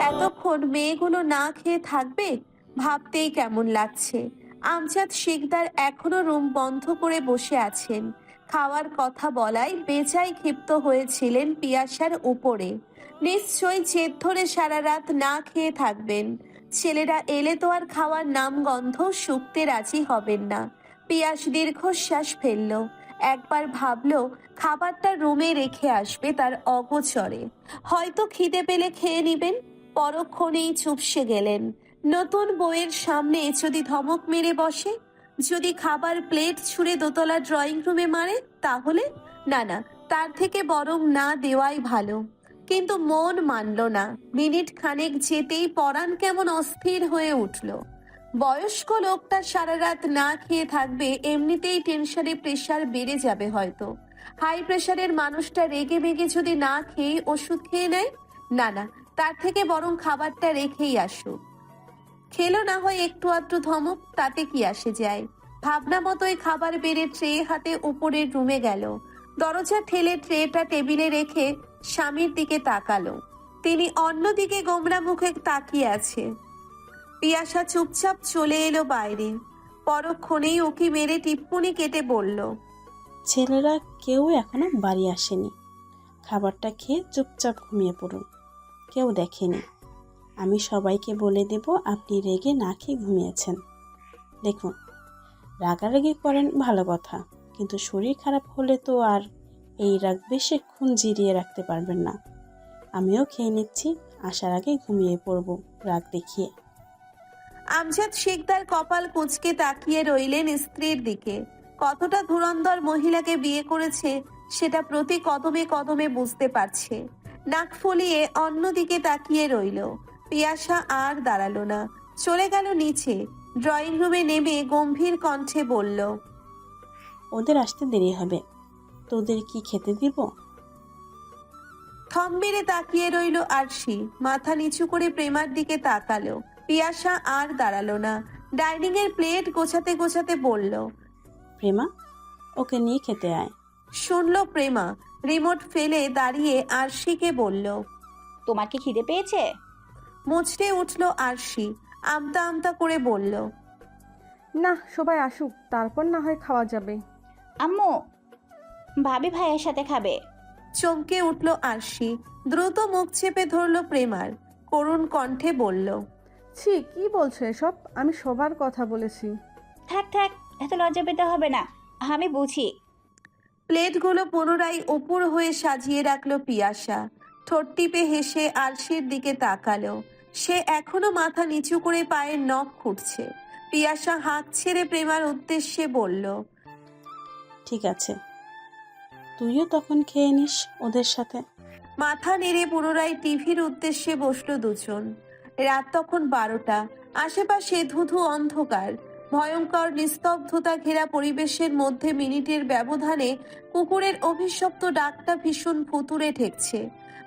এতক্ষণ মেয়েগুলো না খেয়ে থাকবে ভাবতেই কেমন লাগছে। আমজাদ শিকদার এখনো রুম বন্ধ করে বসে আছেন। খাওয়ার কথা বলায় বেজায় ক্ষিপ্ত হয়েছিলেন পিয়াসার উপরে। নিশ্চয়ই জেদ ধরে সারা রাত না খেয়ে থাকবেন। ছেলেরা এলে তো আর খাওয়ার নাম গন্ধ শুকতে রাজি হবেন না। পিয়াস দীর্ঘশ্বাস ফেলল। একবার ভাবলো খাবারটা রুমে রেখে আসবে তার অগোচরে, হয়তো খিদে পেলে খেয়ে নিবেন। পরক্ষণেই চুপসে গেলেন। নতুন বউয়ের সামনে যদি ধমক মেরে বসে, যদি খাবার প্লেট ছুঁড়ে দোতলা ড্রয়িং রুমে মারে, তাহলে না না, তার থেকে বরং না দেওয়াই ভালো। কিন্তু মন মানল না। মিনিট খানেক যেতেই পরাণ কেমন অস্থির হয়ে উঠল। বয়স্ক লোকটা সারা রাত না খেয়ে থাকবে, এমনিতেই টেনশনে প্রেশার বেড়ে যাবে হয়তো। হাই প্রেশারের মানুষটা রেগে মেগে যদি না খেয়ে ওষুধ খেয়ে নেয়, না না, তার থেকে বরং খাবারটা রেখেই আসুক। খেলো না হয় একটু আধটু ধমক, তাতে কি আসে যায়। ভাবনা মতোই খাবার বেড়ে ট্রে হাতে উপরের রুমে গেল। দরজা ঠেলে ট্রেটা টেবিলে রেখে স্বামীর দিকে তাকালো। তিনি অন্যদিকে গোমরা মুখে তাকিয়ে আছে। পিয়াসা চুপচাপ চলে এলো বাইরে। পরক্ষণেই উকি মেরে টিপ্পনি কেটে বলল, ছেলেরা কেউ এখনো বাড়ি আসেনি। খাবারটা খেয়ে চুপচাপ ঘুমিয়ে পড়ুন, কেউ দেখেনি। আমি সবাইকে বলে দেব আপনি রেগে না খেয়ে ঘুমিয়েছেন। দেখুন, রাগারাগি করেন ভালো কথা, কিন্তু শরীর খারাপ হলে তো আর এই রাগ বেশিক্ষণ জিরিয়ে রাখতে পারবেন না। আমিও খেয়ে নিচ্ছি, আসার আগে ঘুমিয়ে পড়ব রাগ দেখিয়ে। আমজাদ শিকদার কপাল কুঁচকে তাকিয়ে রইলেন স্ত্রীর দিকে। কতটা ধুরন্ধর মহিলাকে বিয়ে করেছে সেটা প্রতি কদমে কদমে বুঝতে পারছে। নাক ফুলিয়ে অন্যদিকে তাকিয়ে রইল। পিয়াসা আর দাঁড়ালো না, চলে গেল নিচে। ড্রয়িং রুমে নেমে গম্ভীর কণ্ঠে বলল, ওদের আসতে দেরি হবে, তোদের কি খেতে দিব? থম মেরে তাকিয়ে রইল আরশি। মাথা নিচু করে প্রেমার দিকে তাকালো। পিয়াসা আর দাঁড়ালো না, ডাইনিং এর প্লেট গোছাতে গোছাতে বলল, প্রেমা, ওকে নিয়ে খেতে আয়। শুনল প্রেমা। রিমোট ফেলে দাঁড়িয়ে আরশিকে বলল, তোমার কি খিদে পেয়েছে? মুচড়ে উঠল আরশি। আমতা আমতা করে বলল, না, সবাই আসুক, তারপর না হয় খাওয়া যাবে। আম্মু, ভাবি ভাইয়ের সাথে খাবে। চমকে উঠল আরশি। দ্রুত মুখ চেপে ধরল প্রেমার। করুণ কণ্ঠে বলল, ছি, কি বলছো এসব? আমি সবার কথা বলেছি। থাক থাক, এত লজ্জা পেতে হবে না, আমি বুঝি। প্লেটগুলো পুনরায় উপর হয়ে সাজিয়ে রাখলো পিয়াসা। ঠোঁট টিপে হেসে আরশির দিকে তাকালো। সে এখনো মাথা নিচু করে পায়ের নখ খুঁটছে। পিয়াসা হাত ছেড়ে প্রেমার উদ্দেশ্যে বলল, ঠিক আছে, তুইও তখন খেয়ে নিস ওদের সাথে। মাথা নেড়ে পুনরায় টিভির উদ্দেশ্যে বসলো দুজন। রাত তখন 12টা। আশেপাশে ধুধু অন্ধকার। ভয়ঙ্কর নিস্তব্ধতা ঘেরা পরিবেশের মধ্যে মিনিটের ব্যবধানে কুকুরের অভিশপ্ত ডাকটা ভীষণ ভুতুড়ে ঠেকছে।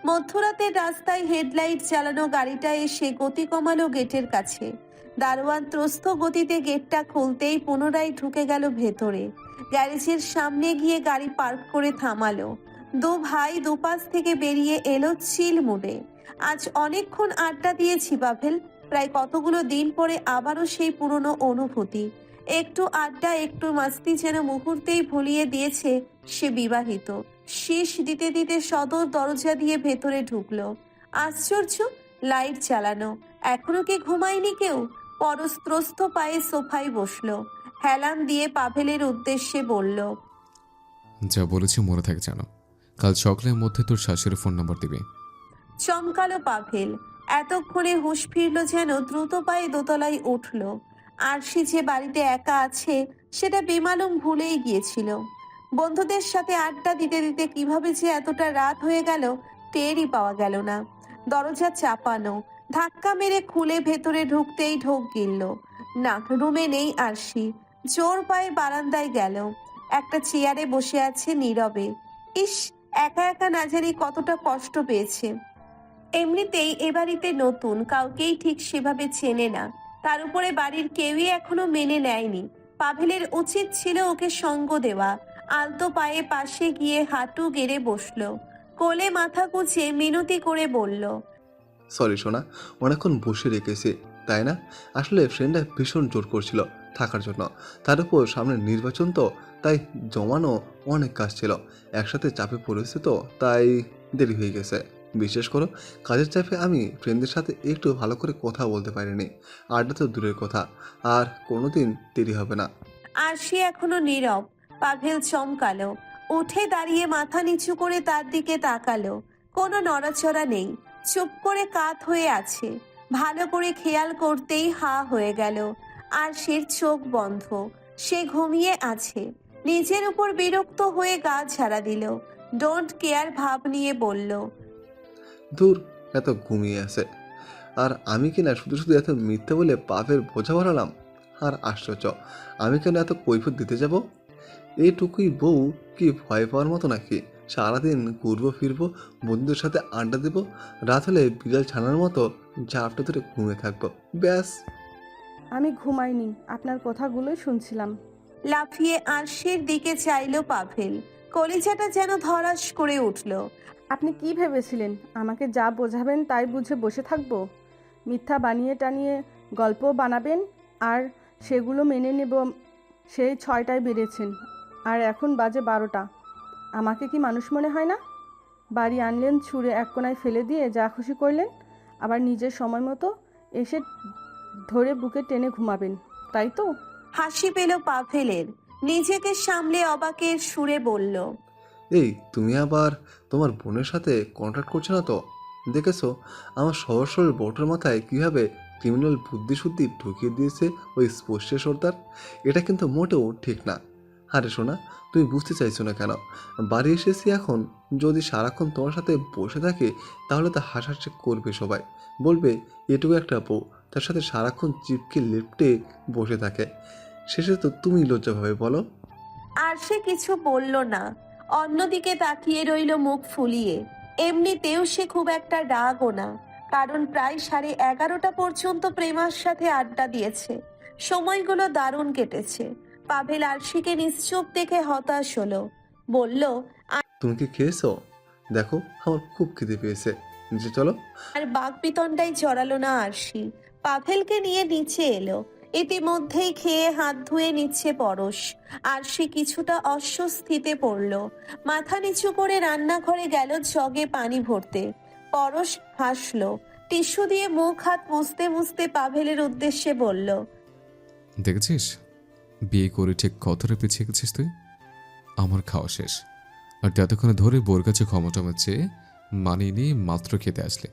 মধ্যরাতের রাস্তায় হেডলাইট চালানো গাড়িটা এসে গতি কমালো গেটের কাছে। দারোয়ান ত্রস্ত গতিতে গেটটা খুলতেই পুনরায় ঢুকে গেল ভেতরে। গ্যারেজের সামনে গিয়ে গাড়ি পার্ক করে থামালো। দু ভাই দুপাশ থেকে বেরিয়ে এলো চিল মুডে। আজ অনেকক্ষণ আড্ডা দিয়েছি বাভেল, প্রায় কতগুলো দিন পরে আবারও সেই পুরনো অনুভূতি। একটু আড্ডা, একটু মাস্তি যেন মুহূর্তেই ভুলিয়ে দিয়েছে সে বিবাহিত। শীষ দিতে দিতে সদর দরজা দিয়ে ভেতরে ঢুকলো। আশ্চর্য, লাইট চালানো, এখনো কি ঘুমায়নি কেউ? পরস্ত্রস্ত পায়ে সোফায় বসলো। হেলান দিয়ে পাভেলের উদ্দেশ্যে বলল, যা বলেছি মনে থাকে জানো, কাল সকালের মধ্যে তোর শাশুড়ির ফোন নাম্বার দিবি। চমকালো পাভেল। এতক্ষণে হুঁশ ফিরল যেন, দ্রুত পায়ে দোতলায় উঠল। আরশি যে বাড়িতে একা আছে সেটা বেমালুম ভুলেই গিয়েছিল। বন্ধুদের সাথে আড্ডা দিতে দিতে কিভাবে যে এতটা রাত হয়ে গেল টেরই পাওয়া গেল না। দরজা চাপানো, ধাক্কা মেরে খুলে ভেতরে ঢুকতেই ঢোক গিলল। না, রুমে নেই আরশি। জোর পায়ে বারান্দায় গেল। একটা চেয়ারে বসে আছে নীরবে। ইস, একা একা না জানি কতটা কষ্ট পেয়েছে। এমনিতেই এ বাড়িতে নতুন, কাউকেই ঠিক সেভাবে চেনে না। তার উপরে বাড়ির কেউই এখনো মেনে নেয়নি। পাভেলের উচিত ছিল ওকে সঙ্গ দেওয়া। আলতো পায়ে পাশে গিয়ে হাঁটু গেড়ে বসলো। কোলে মাথা কুঁচে মিনতি করে বলল, সরি সোনা, অনেকক্ষণ বসে রেখেছি তাই না? আসলে ফ্রেন্ডরা ভীষণ জোর করছিল থাকার জন্য, তার উপর সামনে নির্বাচন তো, তাই জমানো অনেক কাজ ছিল, একসাথে চাপে পড়েছে তো তাই দেরি হয়ে গেছে। বিশেষ করো কাজের চাপে আমি ফ্রেন্ডদের সাথে একটু ভালো করে কথা বলতে পারিনি। আড্ডা তো দূরের কথা, আর কোনোদিন দেরি হবে না। আরশি এখনো নীরব। পাভেল চমকালো, উঠে দাঁড়িয়ে মাথা নিচু করে তার দিকে তাকালো। কোনো নড়াচড়া নেই, চুপ করে কাত হয়ে আছে। ভালো করে খেয়াল করতেই হা হয়ে গেল। আরশির চোখ বন্ধ, সে ঘুমিয়ে আছে। নিজের উপর বিরক্ত হয়ে গা ঝাড়া দিল। ডোন্ট কেয়ার ভাব নিয়ে বলল, দূর, এত ঘুমিয়ে আছে, আর আমি কিনা শুধু শুধু এত মিথ্যে বলে পাপের বোঝা বাড়ালাম। আর আশ্চর্য, আমি কেন এত কৈফিয়ত দিতে যাব? এইটুকুই বউ কি ভয় পাওয়ার মতো নাকি? সারাদিন ঘুরবো ফিরবো, বন্ধুদের সাথে আড্ডা দেবো, রাত হলে বিড়াল ছানার মতো ঝাপটা ধরে ঘুমিয়ে থাকবো, ব্যাস। আমি ঘুমাইনি, আপনার কথাগুলোই শুনছিলাম। লাফিয়ে আরশির দিকে চাইলো পাভেল। কলিজাটা যেন ধরাস করে উঠল। আপনি কি ভেবেছিলেন আমাকে যা বোঝাবেন তাই বুঝে বসে থাকবো? মিথ্যা বানিয়ে টানিয়ে গল্প বানাবেন আর সেগুলো মেনে নেব। সেই 6টায় বেরিয়েছেন আর এখন বাজে 12টা। আমাকে কি মানুষ মনে হয় না? বাড়ি আনলেন, ছুঁড়ে এক কোণায় ফেলে দিয়ে যা খুশি করলেন, আবার নিজের সময় মতো এসে ধরে বুকে টেনে ঘুমাবেন, তাই তো? হাসি পেল পাভেলের। নিজেকে সামলে অবাকের সুরে বলল, এই তুমি আবার তোমার বোনের সাথে কন্ট্যাক্ট করছো না তো? দেখেছো আমার সহজ সরল বউটার মাথায় কীভাবে ক্রিমিনাল বুদ্ধিশুদ্ধি ঢুকিয়ে দিয়েছে ওই স্পর্শের সর্দার? এটা কিন্তু মোটেও ঠিক না। আরে শোনা, তুমি বুঝতে চাইছো না কেন? বাড়ি এসেছি এখন, যদি সারাক্ষণ তোমার সাথে বসে থাকে তাহলে তো হাসাহাসি করবে সবাই, বলবে এটুকু একটা বউ তার সাথে সারাক্ষণ চিপকে লেপটে বসে থাকে। শেষে তো তুমি লজ্জা পাবে বলো? আর সে কিছু বলল না। অন্যদিকে তাকিয়ে রইল মুখ ফুলিয়ে। এমনিতেও সে খুব একটা রাগও না, কারণ প্রায় 11:30 পর্যন্ত প্রেমার সাথে আড্ডা দিয়েছে। সময়গুলো দারুণ কেটেছে। পাভেল আরশিকে নিশ্চুপ দেখে হতাশ হলো। বলল, তুমি কি খেয়েছো? দেখো আমার খুব খিদে পেয়েছে, নিচে চলো। আর বাকবিতণ্ডায় জড়ালো না আরশি। পাভেলকে নিয়ে নিচে এলো। ইতিমধ্যেই খেয়ে হাত ধুয়ে নিচ্ছে পরশ। আরশি কিছুটা অস্বস্তিতে পড়ল। মাথা নিচু করে রান্নাঘরে গেল জগে পানি ভরতে। পরশ হাসলো। টিস্যু দিয়ে মুখ হাত মুছতে মুছতে পাভেলের উদ্দেশ্যে বলল, দেখেছিস বিয়ে করে ঠিক কতটা পিছিয়ে গেছিস তুই? আমার খাওয়া শেষ, আর ততক্ষণে ধরে বোর কাছে ক্ষমা টমা চেয়ে মানিয়ে নিয়ে মাত্র খেতে আসলে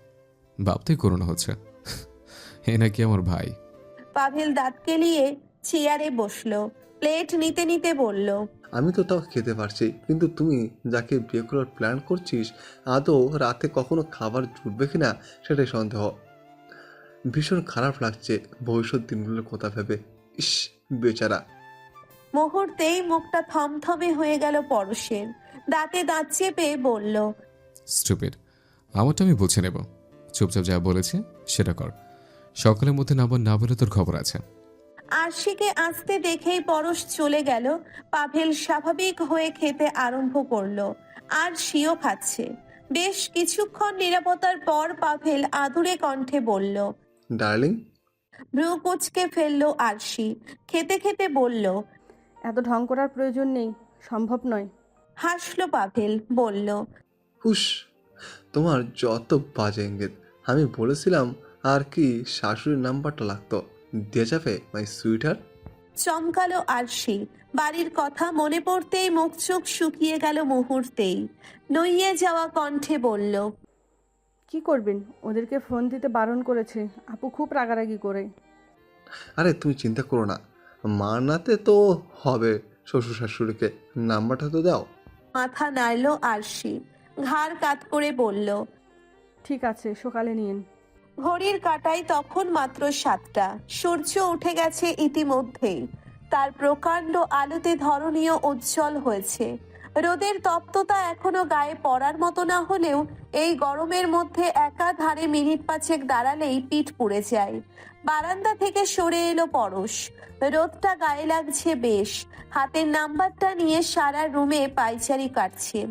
ভাবতেই করোনা হচ্ছে। এ নাকি আমার ভাই। পাভেল দাঁত কেলিয়ে চেয়ারে বসলো। প্লেট নিতে নিতে বলল, আমি তো তাও খেতে পারছি, কিন্তু তুমি যাকে বিয়ে করার প্ল্যান করছিস আদৌ রাতে কখনো খাবার জুটবে কিনা সেটাই সন্দেহ। ভীষণ খারাপ লাগছে ভবিষ্যৎ দিনগুলোর কথা ভেবে। ইস, বেচারা। মুহূর্তেই মুখটা থমথমে হয়ে গেল পরশের। দাঁতে দাঁত চেপে বলল, স্টুপিড, আমারটা আমি বুঝে নেব। চুপচাপ যা বলেছে সেটা কর। সকালের মধ্যে নাবার না বলে তোর খবর আছে। আরশিকে আসতে দেখেই পরশ চলে গেল। পাভেল স্বাভাবিক হয়ে খেতে আরম্ভ করলো। আর সিও খাচ্ছে। বেশ কিছুক্ষণ নীরবতার পর পাভেল আদুরে কণ্ঠে বলল, ডার্লিং। ভ্রু কুচকে ফেললো আরশি। খেতে খেতে বলল, এত ঢং করার প্রয়োজন নেই, সম্ভব নয়। হাসলো পাভেল, বলল, হুস, তোমার যত বাজে ইঙ্গিত। আমি বলেছিলাম আর কি শাশুড়ির নাম্বারটা লাগতো, দিয়ে যাবে মাই সুইটার। চমকালো আরশি। বাড়ির কথা মনে পড়তেই মুখ চোখ শুকিয়ে গেল মুহূর্তেই। নইয়ে যাওয়া কণ্ঠে বলল, কি করবেন? ওদেরকে ফোন দিতে বারণ করেছে আপু, খুব রাগারাগি করে। আরে তুমি চিন্তা করো না, মানাতে তো হবে শ্বশুর শাশুড়িকে, নাম্বারটা তো দাও। মাথা নাড়ল আরশি। ঘাড় কাত করে বলল, ঠিক আছে, সকালে নিয়েন। ঘড়ির কাঁটায় তখন মাত্র 7টা। সূর্য উঠে গেছে ইতিমধ্যেই। তার প্রকাণ্ড আলোতে ধরণীয় উজ্জ্বল হয়েছে। রোদের তপ্ততা এখনো গায়ে পড়ার মতো না হলেও এই গরমের মধ্যে একাধারে মিনিট পাঁচেক দাঁড়ালেই পিঠ পুড়ে যায়। বারান্দা থেকে সরে এলো পরশ। রোদটা গায়ে লাগছে বেশ। হাতের নাম্বারটা নিয়ে সারা রুমে পায়চারি কাটছে।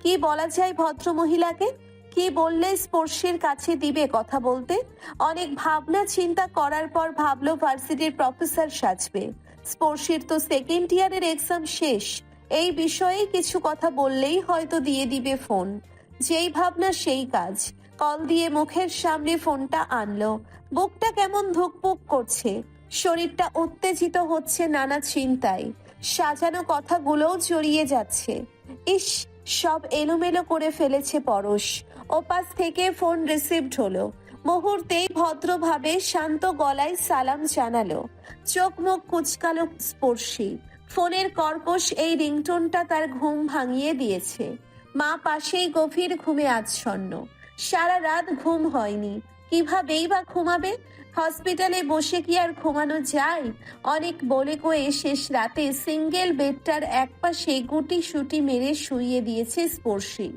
কি বলা যায় ভদ্র মহিলাকে? কি বললে স্পর্শের কাছে দিবে কথা বলতে? অনেক ভাবনা চিন্তা করার পর ভাবলো ভার্সিটির প্রফেসর সাজবে। স্পর্শের তো সেকেন্ড ইয়ারের এক্সাম শেষ। এই বিষয়ে কিছু কথা বললেই হয়তো দিয়ে দিবে ফোন। যেই ভাবনা সেই কাজ। কল দিয়ে মুখের সামনে ফোনটা আনলো। বুকটা কেমন ধুকপুক করছে। শরীরটা উত্তেজিত হচ্ছে নানা চিন্তায়। সাজানো কথাগুলোও জড়িয়ে যাচ্ছে। ইস, সব এলোমেলো করে ফেলেছে পরশ। ওপাশ থেকে ফোন রিসিভড হলো। মুহূর্তেই ভদ্রভাবে শান্ত গলায় সালাম জানালো। চোখ মুখ কুচকালো স্পর্শী। ফোনের কর্কশ এই রিংটোনটা তার ঘুম ভাঙিয়ে দিয়েছে। মা পাশেই গভীর ঘুমে আচ্ছন্ন। সারা রাত ঘুম হয়নি। কিভাবেই বা ঘুমাবে? হসপিটালে বসে কি আর ঘুমানো যায়? অনেক বলে কয়ে শেষ রাতে সিঙ্গেল বেডটার একপাশে গুটি সুটি মেরে শুইয়ে দিয়েছে স্পর্শী।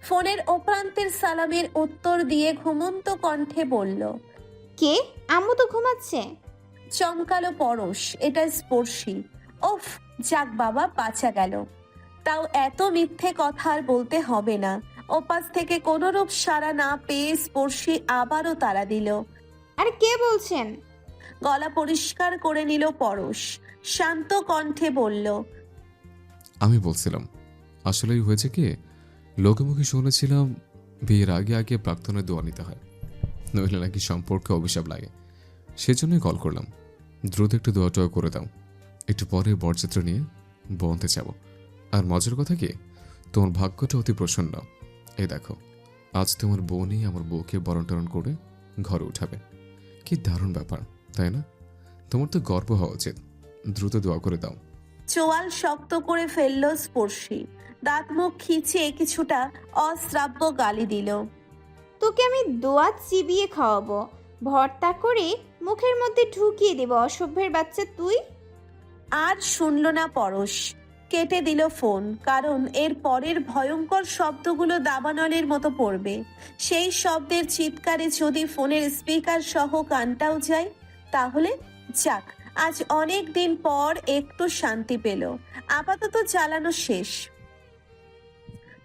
ফোনের ওপ্রান্তের সালামের উত্তর দিয়ে ঘুমন্ত কণ্ঠে বলল, কে? আম্মু তো ঘুমাচ্ছে। চমকালো পরশ। এটা স্পর্শী। ওফ, যাক বাবা, বাঁচা গেল। তাও এত মিথ্যে কথা আর বলতে হবে না। ওপাশ থেকে কোনরূপ সাড়া না পেয়ে স্পর্শী আবারও তাড়া দিল। আরে কে বলছেন? গলা পরিষ্কার করে নিল পরশ। শান্ত কণ্ঠে বলল, আমি বলছিলাম, আসলেই হয়েছে কি, লোকে মুখে শুনেছিলাম বিয়ের আগে আগে প্রাক্তনের দোয়া নিতে হয়, নইলে নাকি সম্পর্কে অভিশাপ লাগে। সেজন্যই কল করলাম। দ্রুত একটু দোয়াটাও করে দাও। একটু পরে বরযাত্রা নিয়ে বনতে যাব। আর মজার কথা কি, তোমার ভাগ্যটা অতি প্রসন্ন। এই দেখো, আজ তোমার বোনই আমার বউকে বরণ টরণ করে ঘরে উঠাবে। কি দারুণ ব্যাপার, তাই না? তোমার তো গর্ব হওয়া উচিত। দ্রুত দোয়া করে দাও। চোয়াল শক্ত করে ফেলল স্পর্শী। দাঁত মুখ খিচে কিছুটা অশ্রাব্য গালি দিল। তোকে আমি দোয়া চিবিয়ে খাওয়াবো, ভর্তা করে মুখের মধ্যে ঢুকিয়ে দেব, অসভ্যের বাচ্চা তুই। আর শুনল না পরশ। কেটে দিল ফোন। কারণ এর পরের ভয়ঙ্কর শব্দগুলো দাবানলের মতো পড়বে। সেই শব্দের চিৎকারে যদি ফোনের স্পিকার সহ কানটাও যায়, তাহলে যাক, আজ অনেক দিন পর একটু শান্তি পেল। আপাতত চালানো শেষ।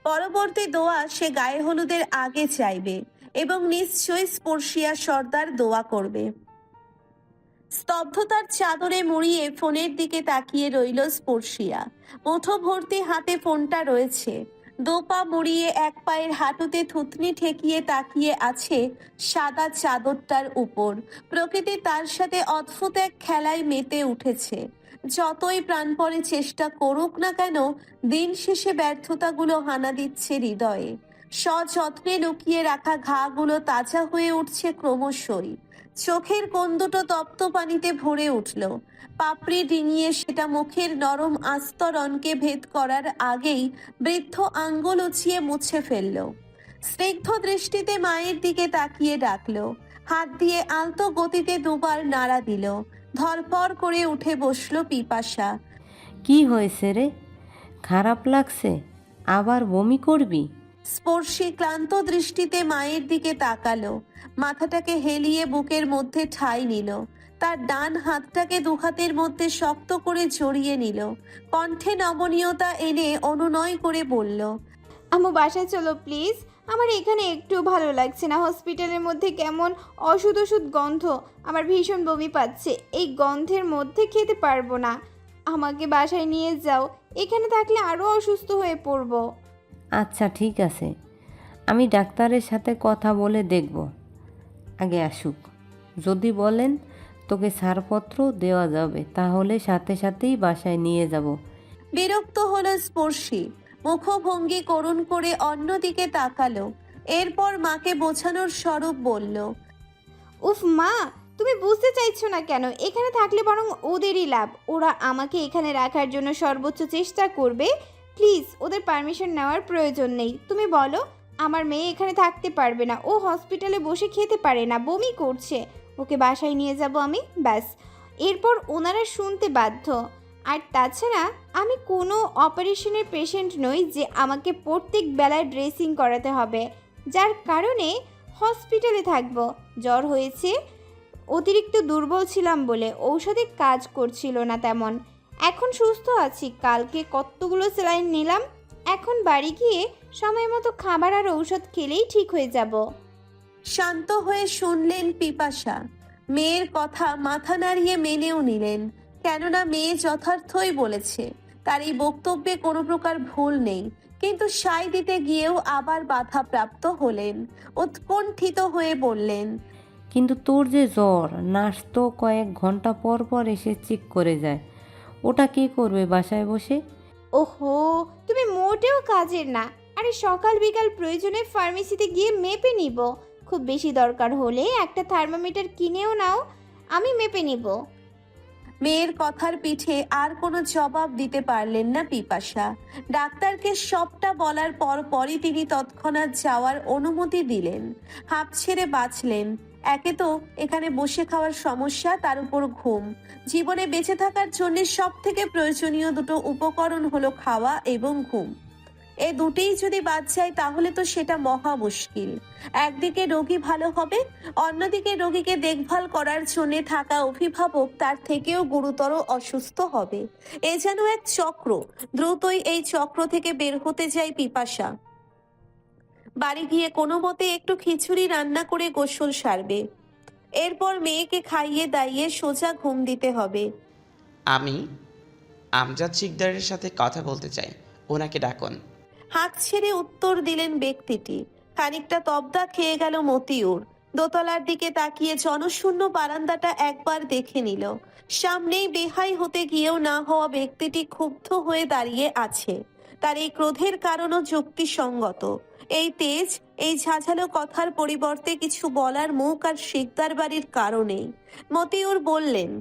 পরবর্তী দোয়া সে গায়ে হলুদের আগে চাইবে এবং নিশ্চয়ই স্পর্শিয়া সর্দার দোয়া করবে। স্তব্ধতার চাদরে মুড়িয়ে ফোনের দিকে তাকিয়ে রইল স্পর্শিয়া। মুঠো ভর্তি হাতে ফোনটা রয়েছে। দোপা মুড়িয়ে এক পায়ের হাঁটুতে থুতনি ঠেকিয়ে তাকিয়ে আছে সাদা চাদরটার উপর। প্রকৃতি তার সাথে অদ্ভুত এক খেলায় মেতে উঠেছে। যতই প্রাণপণে চেষ্টা করুক না কেন, দিন শেষে ব্যর্থতাগুলো হানা দিচ্ছে হৃদয়ে। সযত্নে লুকিয়ে রাখা ঘাগুলো তাজা হয়ে উঠছে ক্রমশই। চোখের কোণ দুটো তপ্ত পানিতে ভরে উঠল। পাপড়ি ডিঙিয়ে সেটা মুখের নরম আস্তরণকে ভেদ করার আগেই বৃদ্ধ আঙ্গুল উঁচিয়ে মুছে ফেলল। স্নিগ্ধ দৃষ্টিতে মায়ের দিকে তাকিয়ে ডাকলো। হাত দিয়ে আলতো গতিতে দুবার নাড়া দিল। ধরপড় করে উঠে বসলো পিপাসা। কি হয়েছে রে? খারাপ লাগছে? আবার বমি করবি? স্পর্শী ক্লান্ত দৃষ্টিতে মায়ের দিকে তাকালো। মাথাটাকে হেলিয়ে বুকের মধ্যে ঠাঁই নিল। তার ডান হাতটাকে দুহাতের মধ্যে শক্ত করে জড়িয়ে নিল। কণ্ঠে নমনীয়তা এনে অনুনয় করে বলল, আম্মু বাসায় চলো প্লিজ, আমার এখানে একটু ভালো লাগছে না। হসপিটালের মধ্যে কেমন ওষুধ ওষুধ গন্ধ, আমার ভীষণ বমি পাচ্ছে। এই গন্ধের মধ্যে খেতে পারবো না। আমাকে বাসায় নিয়ে যাও, এখানে থাকলে আরও অসুস্থ হয়ে পড়বো। আচ্ছা ঠিক আছে, আমি ডাক্তারের সাথে কথা বলে দেখব। আগে আসুক, যদি বলেন তোকে ছাড়পত্র দেওয়া যাবে তাহলে সাথে সাথেই বাসায় নিয়ে যাব। বিরক্ত হলো স্পর্শী। মুখভঙ্গি করুণ করে অন্যদিকে তাকালো। এরপর মাকে বোঝানোর স্বরূপ বলল, উফ মা, তুমি বুঝতে চাইছো না কেন? এখানে থাকলে বরং ওদেরই লাভ। ওরা আমাকে এখানে রাখার জন্য সর্বোচ্চ চেষ্টা করবে। প্লিজ, ওদের পারমিশন নেওয়ার প্রয়োজন নেই। তুমি বলো, আমার মেয়ে এখানে থাকতে পারবে না। ও হসপিটালে বসে খেতে পারে না, বমি করছে। ওকে বাসায় নিয়ে যাব আমি, ব্যাস। এরপর ওনারা শুনতে বাধ্য। আর তাছাড়া আমি কোনো অপারেশনের পেশেন্ট নই যে আমাকে প্রত্যেক বেলায় ড্রেসিং করাতে হবে, যার কারণে হসপিটালে থাকবো। জ্বর হয়েছে, অতিরিক্ত দুর্বল ছিলাম বলে ঔষধে কাজ করছিল না তেমন। এখন সুস্থ আছি, কালকে কতগুলো স্যালাইন নিলাম। এখন বাড়ি গিয়ে সময় মতো খাবার আর ঔষধ খেলেই ঠিক হয়ে যাব। শান্ত হয়ে শুনলেন পিপাসা। মেয়ের কথা মাথা নাড়িয়ে মেনেও নিলেন, কেননা মেয়ে যথার্থই বলেছে, তার এই বক্তব্যে কোনো প্রকার ভুল নেই। কিন্তু সায় দিতে গিয়েও আবার বাধাপ্রাপ্ত হলেন। উৎকণ্ঠিত হয়ে বললেন, কিন্তু তোর যে জ্বর, নার্স তো কয়েক ঘন্টা পর পর এসে চেক করে যায়, ওটা কি করবে বাসায় বসে? ওহো, তুমি মোটেও কাজের না। আরে সকাল বিকাল প্রয়োজনে ফার্মেসিতে গিয়ে মেপে নিব। খুব বেশি দরকার হলে একটা থার্মোমিটার কিনেও নাও, আমি মেপে নিব। মেয়ের কথার পিঠে আর কোনো জবাব দিতে পারলেন না পিপাসা। ডাক্তারকে সবটা বলার পরই তিনি তৎক্ষণাৎ যাওয়ার অনুমতি দিলেন। হাঁপ ছেড়ে বাঁচলেন। একে তো এখানে বসে খাওয়ার সমস্যা, তার উপর ঘুম। জীবনে বেঁচে থাকার জন্য সব থেকে প্রয়োজনীয় দুটো উপকরণ হলো খাওয়া এবং ঘুম। এই দুটেই যদি বাদ যায় তাহলে তো সেটা মহা মুশকিল। একদিকে রোগী ভালো হবে, অন্যদিকে রোগীকে দেখভাল করার জন্য থাকা অভিভাবক তার থেকেও গুরুতর অসুস্থ হবে। এ যেন এক চক্র। দ্রুতই এই চক্র থেকে বের হতে যায় পিপাসা। বাড়ি গিয়ে কোনো মতে একটু খিচুড়ি রান্না করে গোসল সারবে। এরপর মেয়েকে খাইয়ে দাইয়ে সোজা ঘুম দিতে হবে। আমি আমজাদ শিকদারের সাথে কথা বলতে চাই, ওনাকে ডাকুন। হাঁক ছেড়ে উত্তর দিলেন ব্যক্তিটি। খানিকটা তবদা খেয়ে গেল মতিউর। দোতলার দিকে তাকিয়ে জনশূন্য বারান্দাটা একবার দেখে নিল। সামনেই বেহাই হতে গিয়েও না হওয়া ব্যক্তিটি ক্ষুব্ধ হয়ে দাঁড়িয়ে আছে। তার এই ক্রোধের কারণও যুক্তিসঙ্গত। এই তেজ, এই ঝাঝালো কথার পরিবর্তে কিছু বলার মুখ আর শিকদার বাড়ির কারণেই। মতিউর বললেন,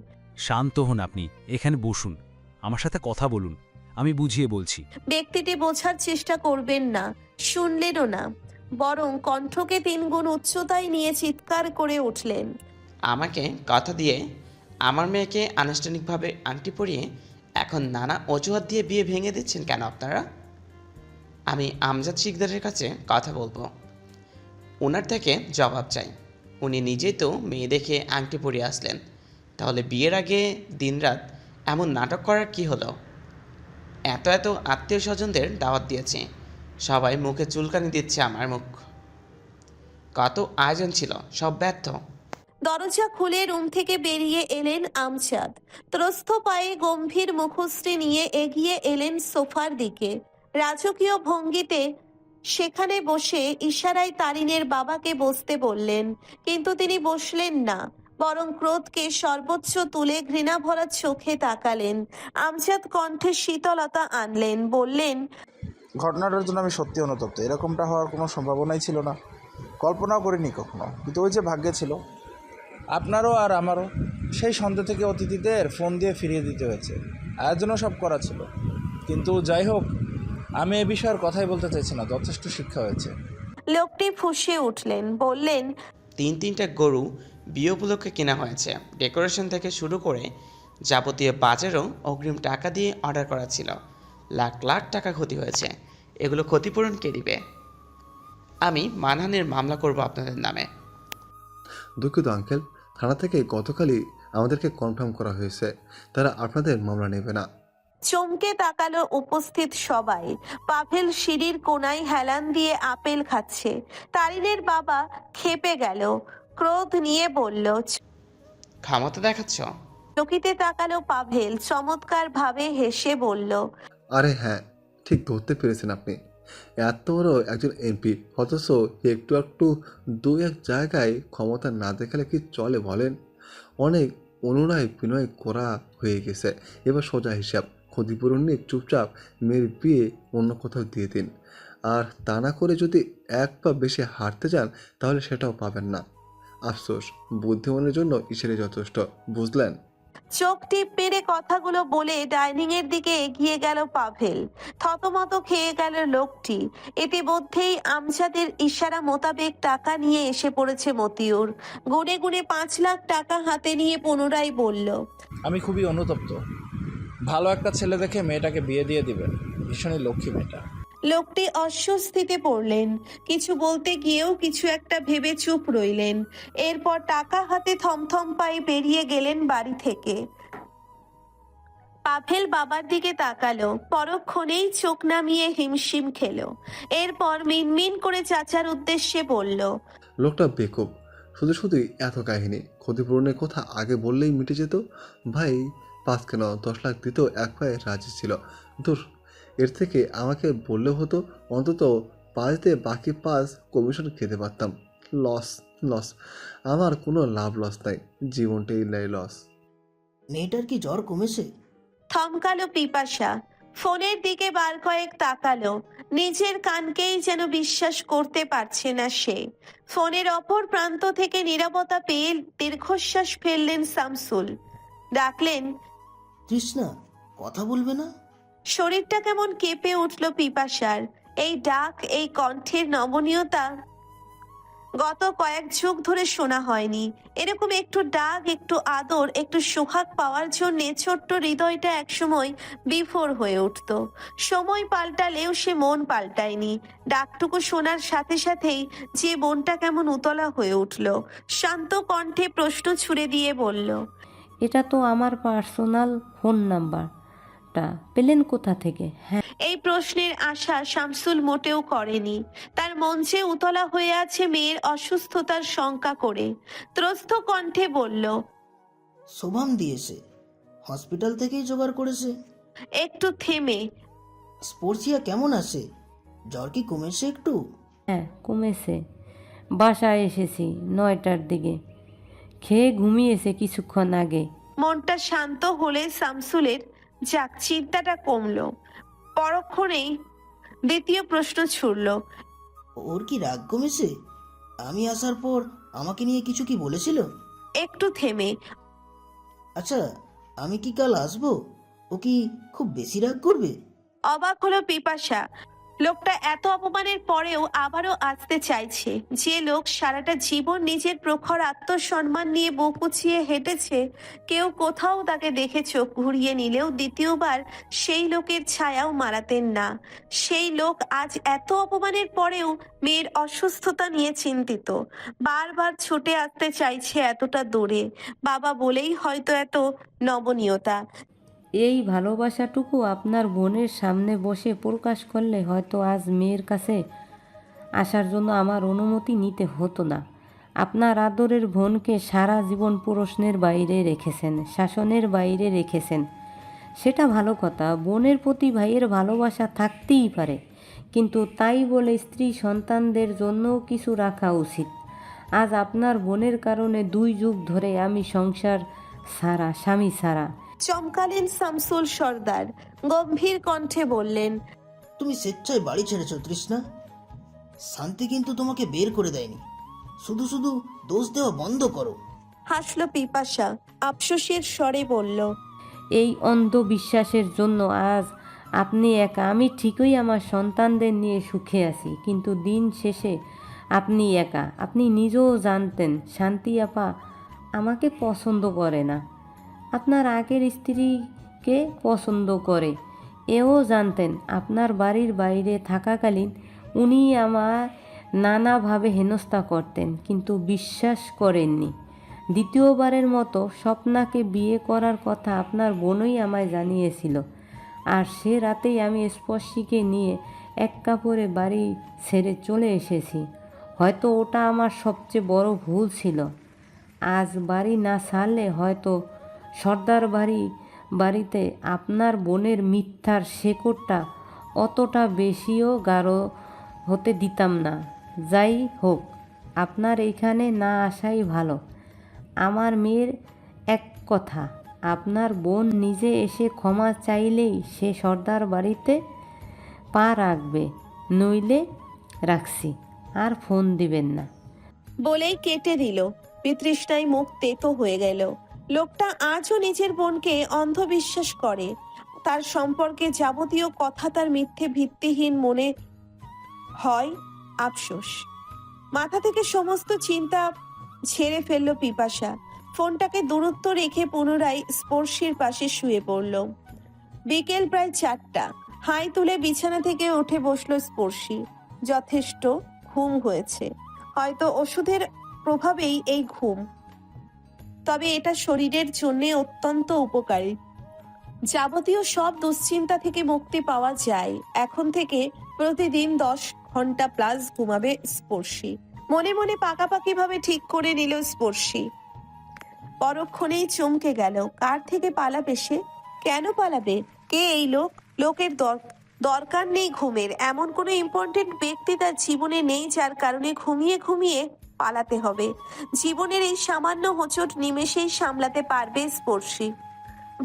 শান্ত হন আপনি, এখানে বসুন, আমার সাথে কথা বলুন, আমি বুঝিয়ে বলছি। ব্যক্তিটি বোঝার চেষ্টা করবেন না, শুনলেনও না, বরং কণ্ঠকে 3 গুণ উচ্চতায় নিয়ে চিৎকার করে উঠলেন, আমাকে কথা দিয়ে আমার মেয়েকে আনুষ্ঠানিকভাবে আংটি পরিয়ে এখন নানা অজুহাত দিয়ে বিয়ে ভেঙে দিচ্ছেন কেন আপনারা? আমি আমজাদ শিকদারের কাছে কথা বলবো, ওনার থেকে জবাব চাই। উনি নিজেই তো মেয়ে দেখে আংটি পরিয়ে আসলেন, তাহলে বিয়ের আগে দিনরাত এমন নাটক করার কি হলো? এত এত আত্মীয় স্বজনদের দাওয়াত দিয়েছে, সবাই মুখে চুলকানি দিচ্ছে আমার মুখ। কত আয়োজন ছিল, সব ব্যর্থ। দরজা খুলে রুম থেকে বেরিয়ে এলেন আমজাদ। ত্রস্ত পায়ে গম্ভীর মুখশ্রী নিয়ে এগিয়ে এলেন সোফার দিকে। রাজকীয় ভঙ্গিতে সেখানে বসে ইশারায় তারিনের বাবাকে বসতে বললেন, কিন্তু তিনি বসলেন না, বরং ক্রোধকে সর্বোচ্চ তুলে ঘৃণা ভরা চোখে তাকালেন। আমজাদ কণ্ঠে শীতলতা আনলেন, বললেন, ঘটনাটার জন্য আমি সত্যি অনুতপ্ত। এরকমটা হওয়ার কোনো সম্ভাবনাই ছিল না, কল্পনাও করিনি কখনো, কিন্তু ওই যে ভাগ্যে ছিল। আপনারও আর আমারও সেই সন্ধ্যা থেকে অতিথিদের ফোন দিয়ে ফিরিয়ে দিতে হয়েছে। আয়োজনও সব করা ছিল, কিন্তু যাই হোক, আমি এ বিষয়ের কথাই বলতে চাইছি না, যথেষ্ট শিক্ষা হয়েছে। লোকটি ফুঁসে উঠলেন, বললেন, 3-3টা গরু বিয়ে উপলক্ষে কেনা হয়েছে, ডেকোরেশন থেকে শুরু করে যাবতীয় বাজারও অগ্রিম টাকা দিয়ে অর্ডার করা ছিল। লাখ লাখ টাকা ক্ষতি হয়েছে, এগুলো ক্ষতিপূরণ কে দিবে? আমি মানহানির মামলা করব আপনাদের নামে। দুঃখিত আঙ্কেল, থানা থেকে গতকালই আমাদেরকে কনফার্ম করা হয়েছে, তারা আপনাদের মামলা নেবে না। চমকে তাকালো উপস্থিত সবাই। পাভেল সিঁড়ির কোনায় হেলান দিয়ে আপেল খাচ্ছে। তারিনের বাবা ক্ষেপে গেল, ক্রোধ নিয়ে বলল, ক্ষমতা দেখাচ্ছ? চকিতে তাকালো পাভেল, চমৎকার ভাবে হেসে বলল, আরে হ্যাঁ, ঠিক ধরতে পেরেছেন আপনি। এত বড় একজন এমপি, অথচ একটু একটু 2-1 জায়গায় ক্ষমতা না দেখালে কি চলে বলেন? অনেক অনুনয় বিনয় করা হয়ে গেছে, এবার সোজা হিসাব, ক্ষতিপূরণ নিয়ে চুপচাপ মেয়ের বিয়ে অন্য কোথাও দিয়ে দিন। আর তা না করে যদি 1 পা বেশি হাঁটতে যান তাহলে সেটাও পাবেন না। আফসোস, বুদ্ধিমানের জন্য ঈশ্বরই যথেষ্ট, বুঝলেন? চোখ টিপ মেরে কথাগুলো বলে ডাইনিং এর দিকে এগিয়ে গেল পাভেল। থতমত খেয়ে গেল লোকটি। ইতিমধ্যেই আমজাদের ইশারা মোতাবেক টাকা নিয়ে এসে পড়েছে মতিউর। গুনে গুনে 5 লাখ টাকা হাতে নিয়ে পুনরায় বলল, আমি খুবই অনুতপ্ত। ভালো একটা ছেলে দেখে মেয়েটাকে বিয়ে দিয়ে দিবেন, ভীষণই লক্ষ্মী মেয়েটা। লোকটি অস্বস্তিতে পড়লেন, কিছু বলতে গিয়েও কিছু একটা ভেবে চুপ রইলেন। এরপর টাকা হাতে থমথম পায়ে বেরিয়ে গেলেন বাড়ি থেকে। পাভেল বাবার দিকে তাকালো, পরক্ষণেই চোখ নামিয়ে হিমশিম খেলো। এরপর মিনমিন করে চাচার উদ্দেশ্যে বলল, লোকটা বেকুব, শুধু শুধুই এত কাহিনী। ক্ষতিপূরণের কথা আগে বললেই মিটে যেত। ভাই 5 কেন 10 লাখ দিতেও এক পায়ে রাজি ছিল। দূর, এর থেকে আমাকে বললে হতো, অন্তত 5 দিয়ে বাকি 5 কমিশন খেতে পারতাম। লস লস, আমার কোনো লাভ লস নাই, জীবনটাই নাই লস। মেয়েটার কি জ্বর কমেছে? থমকালো পিপাসা, ফোনের দিকে বার কয়েক তাকালো। নিজের কানকেই যেন বিশ্বাস করতে পারছে না সে। ফোনের অপর প্রান্ত থেকে নীরবতা পেয়ে দীর্ঘশ্বাস ফেললেন শামসুল। ডাকলেন, তৃষ্ণা, কথা বলবে না? শরীরটা কেমন কেঁপে উঠল পিপাসার। এই ডাক, এই কণ্ঠের নমনীয়তা গত কয়েক যুগ ধরে শোনা হয়নি। এরকম একটু ডাক, একটু আদর, একটু সোহাগ পাওয়ার জন্য ছোট্ট হৃদয়টা একসময় বিভোর হয়ে উঠত। সময় পাল্টালেও সে মন পাল্টায়নি। ডাকটুকু শোনার সাথে সাথেই যে মনটা কেমন উতলা হয়ে উঠল। শান্ত কণ্ঠে প্রশ্ন ছুড়ে দিয়ে বলল, এটা তো আমার পার্সোনাল ফোন নাম্বারটা পেলেন কোথা থেকে? হ্যাঁ, এই প্রশ্নের আশা শামসুল মোটেও করেনি। তার মন যে উতলা হয়ে আছে মেয়ের অসুস্থতার শঙ্কা করে। ত্রস্ত কণ্ঠে বলল, শোভাম দিয়েছে, হসপিটাল থেকেই জোগাড় করেছে। একটু থেমে, স্পোর্টসিয়া কেমন আছে? জ্বর কি কমেছে একটু? হ্যাঁ কমেছে। বাসায় এসেছি 9টার দিকে, খেয়ে ঘুমিয়েছে কিছুক্ষণ আগে। মনটা শান্ত হলে শামসুলের যাক চিন্তাটা কমলো। পরক্ষণেই দ্বিতীয় প্রশ্ন ছুড়ল, ওর কি রাগ কমেছে? আমি আসার পর আমাকে নিয়ে কিছু কি বলেছিল? একটু থেমে, আচ্ছা, আমি কি কাল আসবো? ও কি খুব বেশি রাগ করবে? অবাক হলো পিপাসা। লোকটা এত অপমানের পরেও আবারও আসতে চাইছে। যে লোক সারাটা জীবন নিজের প্রখর আত্মসম্মান নিয়ে বুক উঁচিয়ে হেঁটেছে, কেউ কোথাও তাকে দেখে চোখ ঘুরিয়ে নিলেও দ্বিতীয়বার সেই লোকের ছায়াও মারাতেন না। সেই লোক আজ এত অপমানের পরেও মেয়ের অসুস্থতা নিয়ে চিন্তিত। বারবার ছুটে আসতে চাইছে এতটা দূরে। বাবা বলেই হয়তো এত নমনীয়তা। এই ভালোবাসাটুকু আপনার বোনের সামনে বসে প্রকাশ করলে হয়তো আজ মেয়ের কাছে আসার জন্য আমার অনুমতি নিতে হতো না। আপনার আদরের বোনকে সারা জীবন প্রশ্নের বাইরে রেখেছেন, শাসনের বাইরে রেখেছেন। সেটা ভালো কথা, বোনের প্রতি ভাইয়ের ভালোবাসা থাকতেই পারে, কিন্তু তাই বলে স্ত্রী সন্তানদের জন্যও কিছু রাখা উচিত। আজ আপনার বোনের কারণে 2 যুগ ধরে আমি সংসার ছাড়া, স্বামী ছাড়া। চমকালেন শামসুল সর্দার, গম্ভীর কণ্ঠে বললেন, তুমি স্বেচ্ছায় বাড়ি ছেড়েছ তৃষ্ণা। শান্তি কিন্তু তোমাকে বের করে দেয়নি। শুধু শুধু দোষ দেওয়া বন্ধ করো। হাসল পিপাসা, আফসোসের স্বরে বলল, এই অন্ধবিশ্বাসের জন্য আজ আপনি একা। আমি ঠিকই আমার সন্তানদের নিয়ে সুখে আছি, কিন্তু দিন শেষে আপনি একা। আপনি নিজেও জানতেন শান্তি আপা আমাকে পছন্দ করে না, আপনার আগের স্ত্রীকে পছন্দ করে। এও জানতেন আপনার বাড়ির বাইরে থাকাকালীন উনি আমার নানাভাবে হেনস্থা করতেন, কিন্তু বিশ্বাস করেননি। দ্বিতীয়বারের মতো স্বপ্নাকে বিয়ে করার কথা আপনার বোনই আমায় জানিয়েছিল, আর সে রাতেই আমি স্পর্শীকে নিয়ে এক কাপড়ে বাড়ি ছেড়ে চলে এসেছি। হয়তো ওটা আমার সবচেয়ে বড় ভুল ছিল। আজ বাড়ি না ছাড়লে হয়তো সর্দার বাড়িতে আপনার বোনের মিথ্যার শেকড়টা অতটা বেশিও গাঢ় হতে দিতাম না। যাই হোক, আপনার এইখানে না আসাই ভালো। আমার মেয়ের এক কথা, আপনার বোন নিজে এসে ক্ষমা চাইলেই সে সর্দার বাড়িতে পা রাখবে, নইলে রাখছি, আর ফোন দিবেন না। বলেই কেটে দিল। বিতৃষ্ণায় মুখ তেতো হয়ে গেল। লোকটা আজও নিজের বোনকে অন্ধবিশ্বাস করে। তার সম্পর্কে যাবতীয় কথা তার মিথ্যে ভিত্তিহীন মনে হয়। আফসোস, মাথা থেকে সমস্ত চিন্তা ঝেড়ে ফেলল পিপাসা। ফোনটাকে দূরত্ব রেখে পুনরায় স্পর্শীর পাশে শুয়ে পড়ল। বিকেল প্রায় 4টা। হাই তুলে বিছানা থেকে উঠে বসলো স্পর্শী। যথেষ্ট ঘুম হয়েছে, হয়তো ওষুধের প্রভাবেই এই ঘুম, তবে এটা শরীরের জন্য অত্যন্ত উপকারী। যাবতীয় সব দুশ্চিন্তা থেকে মুক্তি পাওয়া যায়। এখন থেকে প্রতিদিন 10 ঘন্টা প্লাস ঘুমাবে স্পর্শী। মনে মনে পাকাপাকি ভাবে ঠিক করে নিল স্পর্শী। পরক্ষণেই চমকে গেল। কার থেকে পালাবে সে? কেন পালাবে? কে এই লোক? লোকের দরকার নেই ঘুমের। এমন কোনো ইম্পর্টেন্ট ব্যক্তি তার জীবনে নেই যার কারণে ঘুমিয়ে ঘুমিয়ে পালাতে হবে। জীবনের এই সামান্য হোঁচট নিমেষেই সামলাতে পারবে স্পর্শী।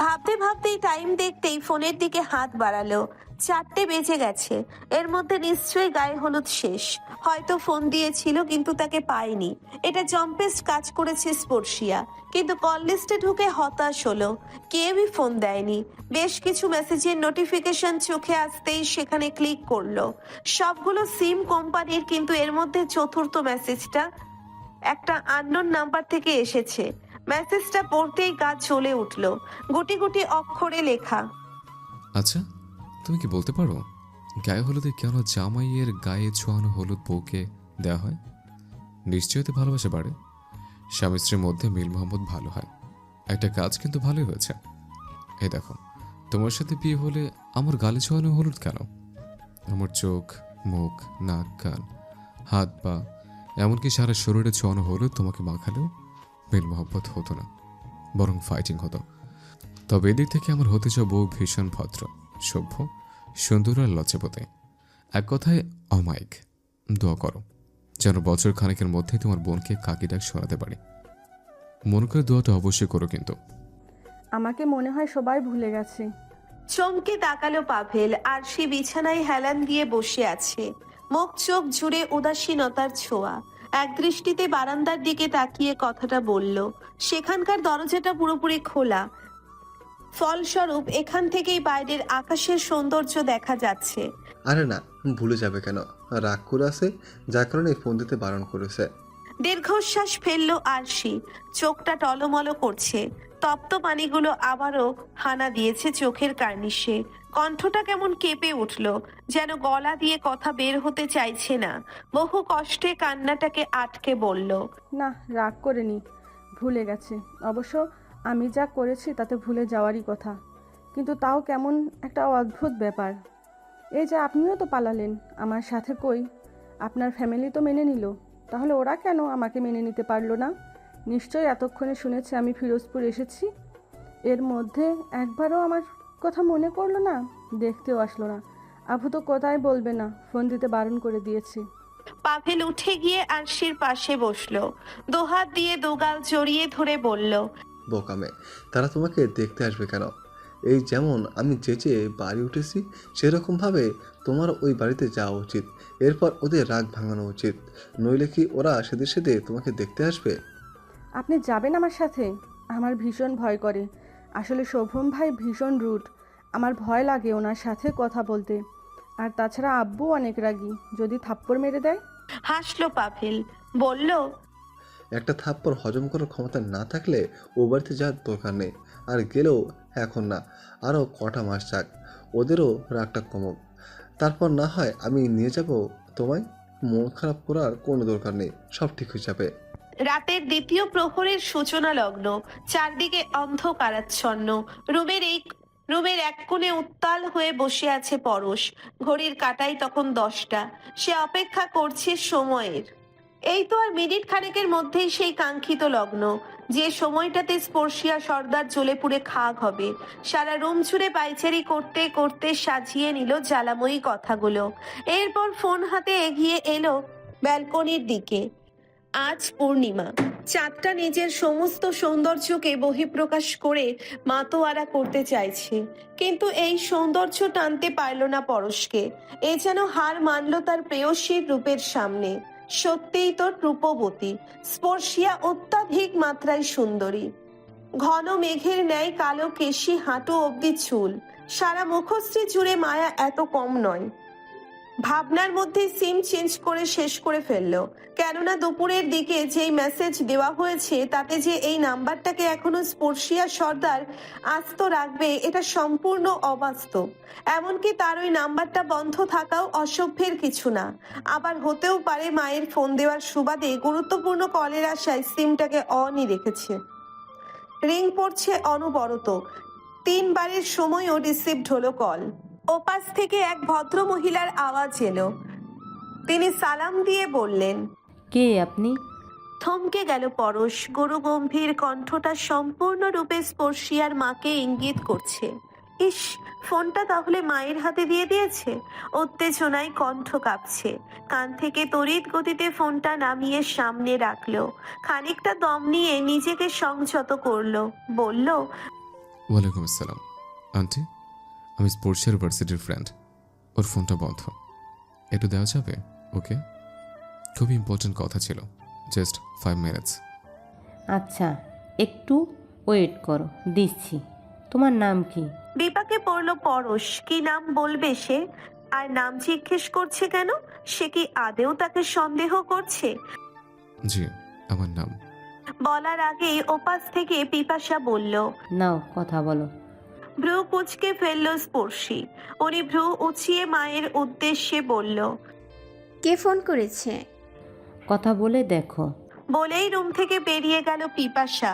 ভাবতে ভাবতেই টাইম দেখতেই ফোনের দিকে হাত বাড়ালো। 4টে বেজে গেছে। এর মধ্যে নিশ্চয়ই গায়ে হলুদ শেষ। হয়তো ফোন দিয়েছিল কিন্তু তাকে পায়নি। এটা জম্পেস্ট কাজ করেছে স্পর্শিয়া। কিন্তু কল লিস্টে ঢুকে হতাশ হলো। কেউই ফোন দেয়নি। বেশ কিছু মেসেজের নোটিফিকেশন চোখে আসতেই সেখানে ক্লিক করলো। সবগুলো সিম কোম্পানির, কিন্তু এর মধ্যে চতুর্থ মেসেজটা একটা আননোন নাম্বার থেকে এসেছে। মেসেজটা পড়তেই গা জ্বলে উঠল। গুটি গুটি অক্ষরে লেখা। আচ্ছা, তুমি কি বলতে পারো গায়ে হলুদে কেন জামাইয়ের গায়ে ছোঁয়ানো হলুদ বউকে দেওয়া হয়? নিশ্চয়ই ভালোবাসা বাড়ে, স্বামী স্ত্রীর মধ্যে মিল মোহাম্মদ ভালো হয়। একটা কাজ কিন্তু ভালোই হয়েছে। এই দেখো, তোমার সাথে বিয়ে হলে আমার গালে ছোঁয়ানো হলুদ কেন? আমার চোখ, মুখ, নাক, কান, হাত পা, এমনকি সারা শরীরে ছোঁয়ানো হলুদ তোমাকে মাখালেও মিল মোহাম্মত হতো না, বরং ফাইটিং হতো। তবে এদিক থেকে আমার হতে চাও বউ ভীষণ ভদ্র, সভ্য, সুন্দর আর লজ্জাপতি। এক কথায় অমায়িক। দোয়া করো যেন বছর খানেকের মধ্যে তোমার বোনকে কাকি ডাক শোনাতে পারি। মনে করে দোয়াটা অবশ্যই করো কিন্তু। আমাকে মনে হয় সবাই ভুলে গেছে। চমকে তাকালো পাভেল। আর সে বিছানায় হেলান দিয়ে বসে আছে, মুখ চোখ জুড়ে উদাসীনতার ছোঁয়া। এক দৃষ্টিতে বারান্দার দিকে তাকিয়ে কথাটা বলল। সেখানকার দরজাটা পুরোপুরি খোলা, ফলস্বরূপ এখান থেকেই বাইরের আকাশের সৌন্দর্য দেখা যাচ্ছে। আরে না, ভুলে যাবে কেন? রাগ করে আছে, যার কারণে ফোন দিতে বারণ করেছে। দীর্ঘশ্বাস ফেললো আরশি। চোখটা টলমলো করছে। তপ্ত পানিগুলো আবারও হানা দিয়েছে চোখের কার্নিশে। কণ্ঠটা কেমন কেঁপে উঠল, যেন গলা দিয়ে কথা বের হতে চাইছে না। বহু কষ্টে কান্নাটাকে আটকে বলল, না, রাগ করেনি, ভুলে গেছে। অবশ্য আমি যা করেছি তাতে ভুলে যাওয়ারই কথা, কিন্তু তাও কেমন একটা অদ্ভুত ব্যাপার। এই যে আপনিও তো পালালেন আমার সাথে, কই আপনার ফ্যামিলি তো মেনে নিল, তাহলে ওরা কেন আমাকে মেনে নিতে পারলো না? নিশ্চয়ই এতক্ষণে শুনেছে আমি ফিরোজপুর এসেছি। এর মধ্যে একবারও আমার কথা মনে করলো না, দেখতেও আসলো না। আবু তো কোথায় বলবে না, ফোন দিতে বারণ করে দিয়েছি। পাভেল উঠে গিয়ে আরশির পাশে বসলো। দুহাত দিয়ে দুগাল জড়িয়ে ধরে বলল, বোকামে, তারা তোমাকে দেখতে আসবে কেন? এই যেমন আমি চেঁচে বাড়ি উঠেছি, সেরকমভাবে তোমার ওই বাড়িতে যাওয়া উচিত। এরপর ওদের রাগ ভাঙানো উচিত, নইলে কি ওরা সেদের সাথে তোমাকে দেখতে আসবে? আপনি যাবেন আমার সাথে? আমার ভীষণ ভয় করে। আসলে শোভম ভাই ভীষণ রুড, আমার ভয় লাগে ওনার সাথে কথা বলতে। আর তাছাড়া আব্বু অনেক রাগী, যদি থাপ্পড় মেরে দেয়। হাসলো পাভেল, বলল, একটা থাপ্পড় হজম করার ক্ষমতা না থাকলে ও বাড়িতে যাওয়ার দরকার নেই। আর গেলেও এখন না, আরও কটা মাস যাক, ওদেরও রাগটা কমুক, তারপর না হয় আমি নিয়ে যাব তোমায়। মন খারাপ করার কোনো দরকার নেই, সব ঠিক হয়ে যাবে। রাতের দ্বিতীয় প্রহরের সূচনা লগ্ন। চারদিকে অন্ধকারাচ্ছন্ন। রুমের এক কোণে উত্তাল হয়ে বসে আছে পরশ। ঘড়ির কাঁটায় তখন 10টা। সে অপেক্ষা করছে সময়ের। এই তো আর মিনিট খানেকের মধ্যেই সেই কাঙ্ক্ষিত লগ্ন, যে সময়টাতে স্পর্শিয়া সর্দার জ্বলে পুড়ে খাক হবে। সারা রুম জুড়ে পাইচারি করতে করতে সাজিয়ে নিল জ্বালাময়ী কথাগুলো। এরপর ফোন হাতে এগিয়ে এলো ব্যালকনির দিকে। আজ পূর্ণিমা। চাঁদটা নিজের সমস্ত সৌন্দর্যকে বহিঃপ্রকাশ করে মাতোয়ারা করতে চাইছে, কিন্তু এই সৌন্দর্য টানতে পারল না পরশকে। এ যেন হার মানল তার প্রেয়সীর রূপের সামনে। সত্যিই তো রূপবতী। স্পর্শিয়া অত্যাধিক মাত্রায় সুন্দরী। ঘন মেঘের ন্যায় কালো কেশি, হাঁটু অবধি চুল, সারা মুখশ্রী জুড়ে মায়া এত কম নয়। ভাবনার মধ্যে সিম চেঞ্জ করে শেষ করে ফেললো, কেননা দুপুরের দিকে যেই মেসেজ দেওয়া হয়েছে তাতে যে এই নাম্বারটাকে এখনো স্পর্শিয়া সর্দার আস্ত রাখবে এটা সম্পূর্ণ অবাস্তব। এমনকি তার ওই নাম্বারটা বন্ধ থাকাও অসভ্যের কিছু না। আবার হতেও পারে মায়ের ফোন দেওয়ার সুবাদে গুরুত্বপূর্ণ কলের আশায় সিমটাকে অনই রেখেছে। রিং পড়ছে অনবরত, 3 বারের সময়ও রিসিভড হলো কল। ওপাশ থেকে এক ভদ্র মহিলার আওয়াজ এলো। তিনি সালাম দিয়ে বললেন, কে আপনি? থমকে গেল পরশ। গুরু গম্ভীর কণ্ঠটা সম্পূর্ণরূপে স্পর্শিয়ার মাকে ইঙ্গিত করছে। ইস, ফোনটা তাহলে মায়ের হাতে দিয়ে দিয়েছে। উত্তেজনায় কণ্ঠ কাঁপছে, কান থেকে তড়িৎ গতিতে ফোনটা নামিয়ে সামনে রাখলো। খানিকটা দম নিয়ে নিজেকে সংযত করলো, বলল, ওয়ালাইকুম আসসালাম আন্টি, আমি স্পোর্টসের ভার্সিটির ফ্রেন্ড। ওর ফোনটা বন্ধ, একটু দেওয়া যাবে ওকে? খুবই ইম্পর্টেন্ট কথা ছিল, জাস্ট 5 মিনিটস। আচ্ছা, একটু ওয়েট করো, দিচ্ছি। তোমার নাম কি? বিপাকে পড়লো পরশ। কি নাম বলবে সে? আর নাম জিজ্ঞেস করছে কেন? সে কি আদেও তাকে সন্দেহ করছে? জি, আমার নাম। বলার আগেই ওপাশ থেকে পিপাসা বলল, নাও কথা বলো। ভ্রু কুচকে ফেললো স্পর্শী। উনি ভ্রু উঁচিয়ে মায়ের উদ্দেশ্যে বলল, কে ফোন করেছে? কথা বলে দেখো। বলেই রুম থেকে বেরিয়ে গেল পিপাসা।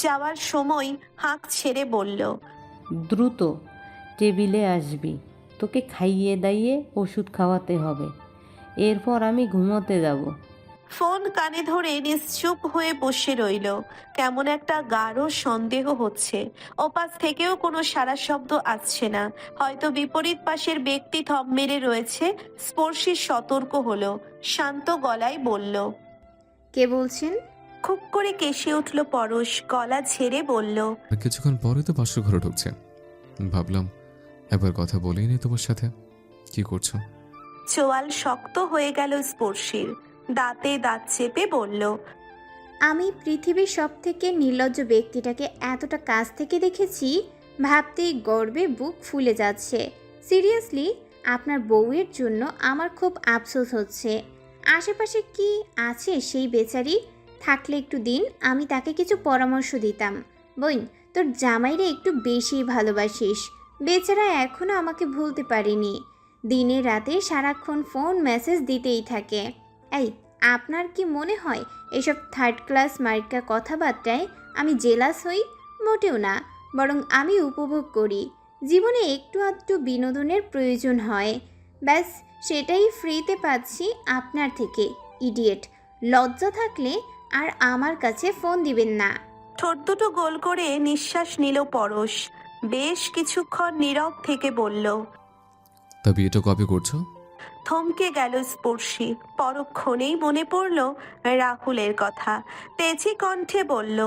যাওয়ার সময় হাঁক ছেড়ে বলল, দ্রুত টেবিলে আসবি, তোকে খাইয়ে দাইয়ে ওষুধ খাওয়াতে হবে, এরপর আমি ঘুমোতে যাব। ফোন কানে ধরে নিশ্চুপ হয়ে বসে রইল। কেমন একটা গাঢ় সন্দেহ হচ্ছে। ওপাশ থেকেও কোনো সারা শব্দ আসছে না। হয়তো বিপরীত পাশের ব্যক্তি থম মেরে রয়েছে। স্পর্শী সতর্ক হলো, শান্ত গলায় বলল, কে বলছেন? খুব করে কেশে উঠল পরশ, গলা ঝেড়ে বলল, আর কিছুক্ষণ পরে তো বাসর ঘরে ঢুকছে, ভাবলাম একবার কথা বলেই নি তোমার সাথে। কি করছো? চোয়াল শক্ত হয়ে গেল স্পর্শীর। দাঁতে দাঁত চেপে বলল, আমি পৃথিবীর সব থেকে নির্লজ্জ ব্যক্তিটাকে এতটা কাছ থেকে দেখেছি, ভাবতেই গর্বে বুক ফুলে যাচ্ছে। সিরিয়াসলি, আপনার বউয়ের জন্য আমার খুব আফসোস হচ্ছে। আশেপাশে কি আছে সেই বেচারি? থাকলে একটু দিন, আমি তাকে কিছু পরামর্শ দিতাম। বোন, তোর জামাইরে একটু বেশি ভালোবাসিস। বেচারা এখনও আমাকে ভুলতে পারেনি। দিনে রাতে সারাক্ষণ ফোন মেসেজ দিতেই থাকে। এই, আপনার কি মনে হয় এসব থার্ড ক্লাস মার্কা কথাবার্তায় আমি জেলাস হই? মোটেও না, বরং আমি উপভোগ করি। জীবনে একটু আধটু বিনোদনের প্রয়োজন হয়, ব্যাস সেটাই ফ্রিতে পাচ্ছি আপনার থেকে। ইডিয়েট, লজ্জা থাকলে আর আমার কাছে ফোন দিবেন না। ঠোঁট দুটো গোল করে নিঃশ্বাস নিল পরশ। বেশ কিছুক্ষণ নীরব থেকে বলল, তা বিয়েটা কবে করছো? থমকে গেল স্পর্শী। পরক্ষণেই মনে পড়ল রাহুলের কথা। তেজি কণ্ঠে বলল,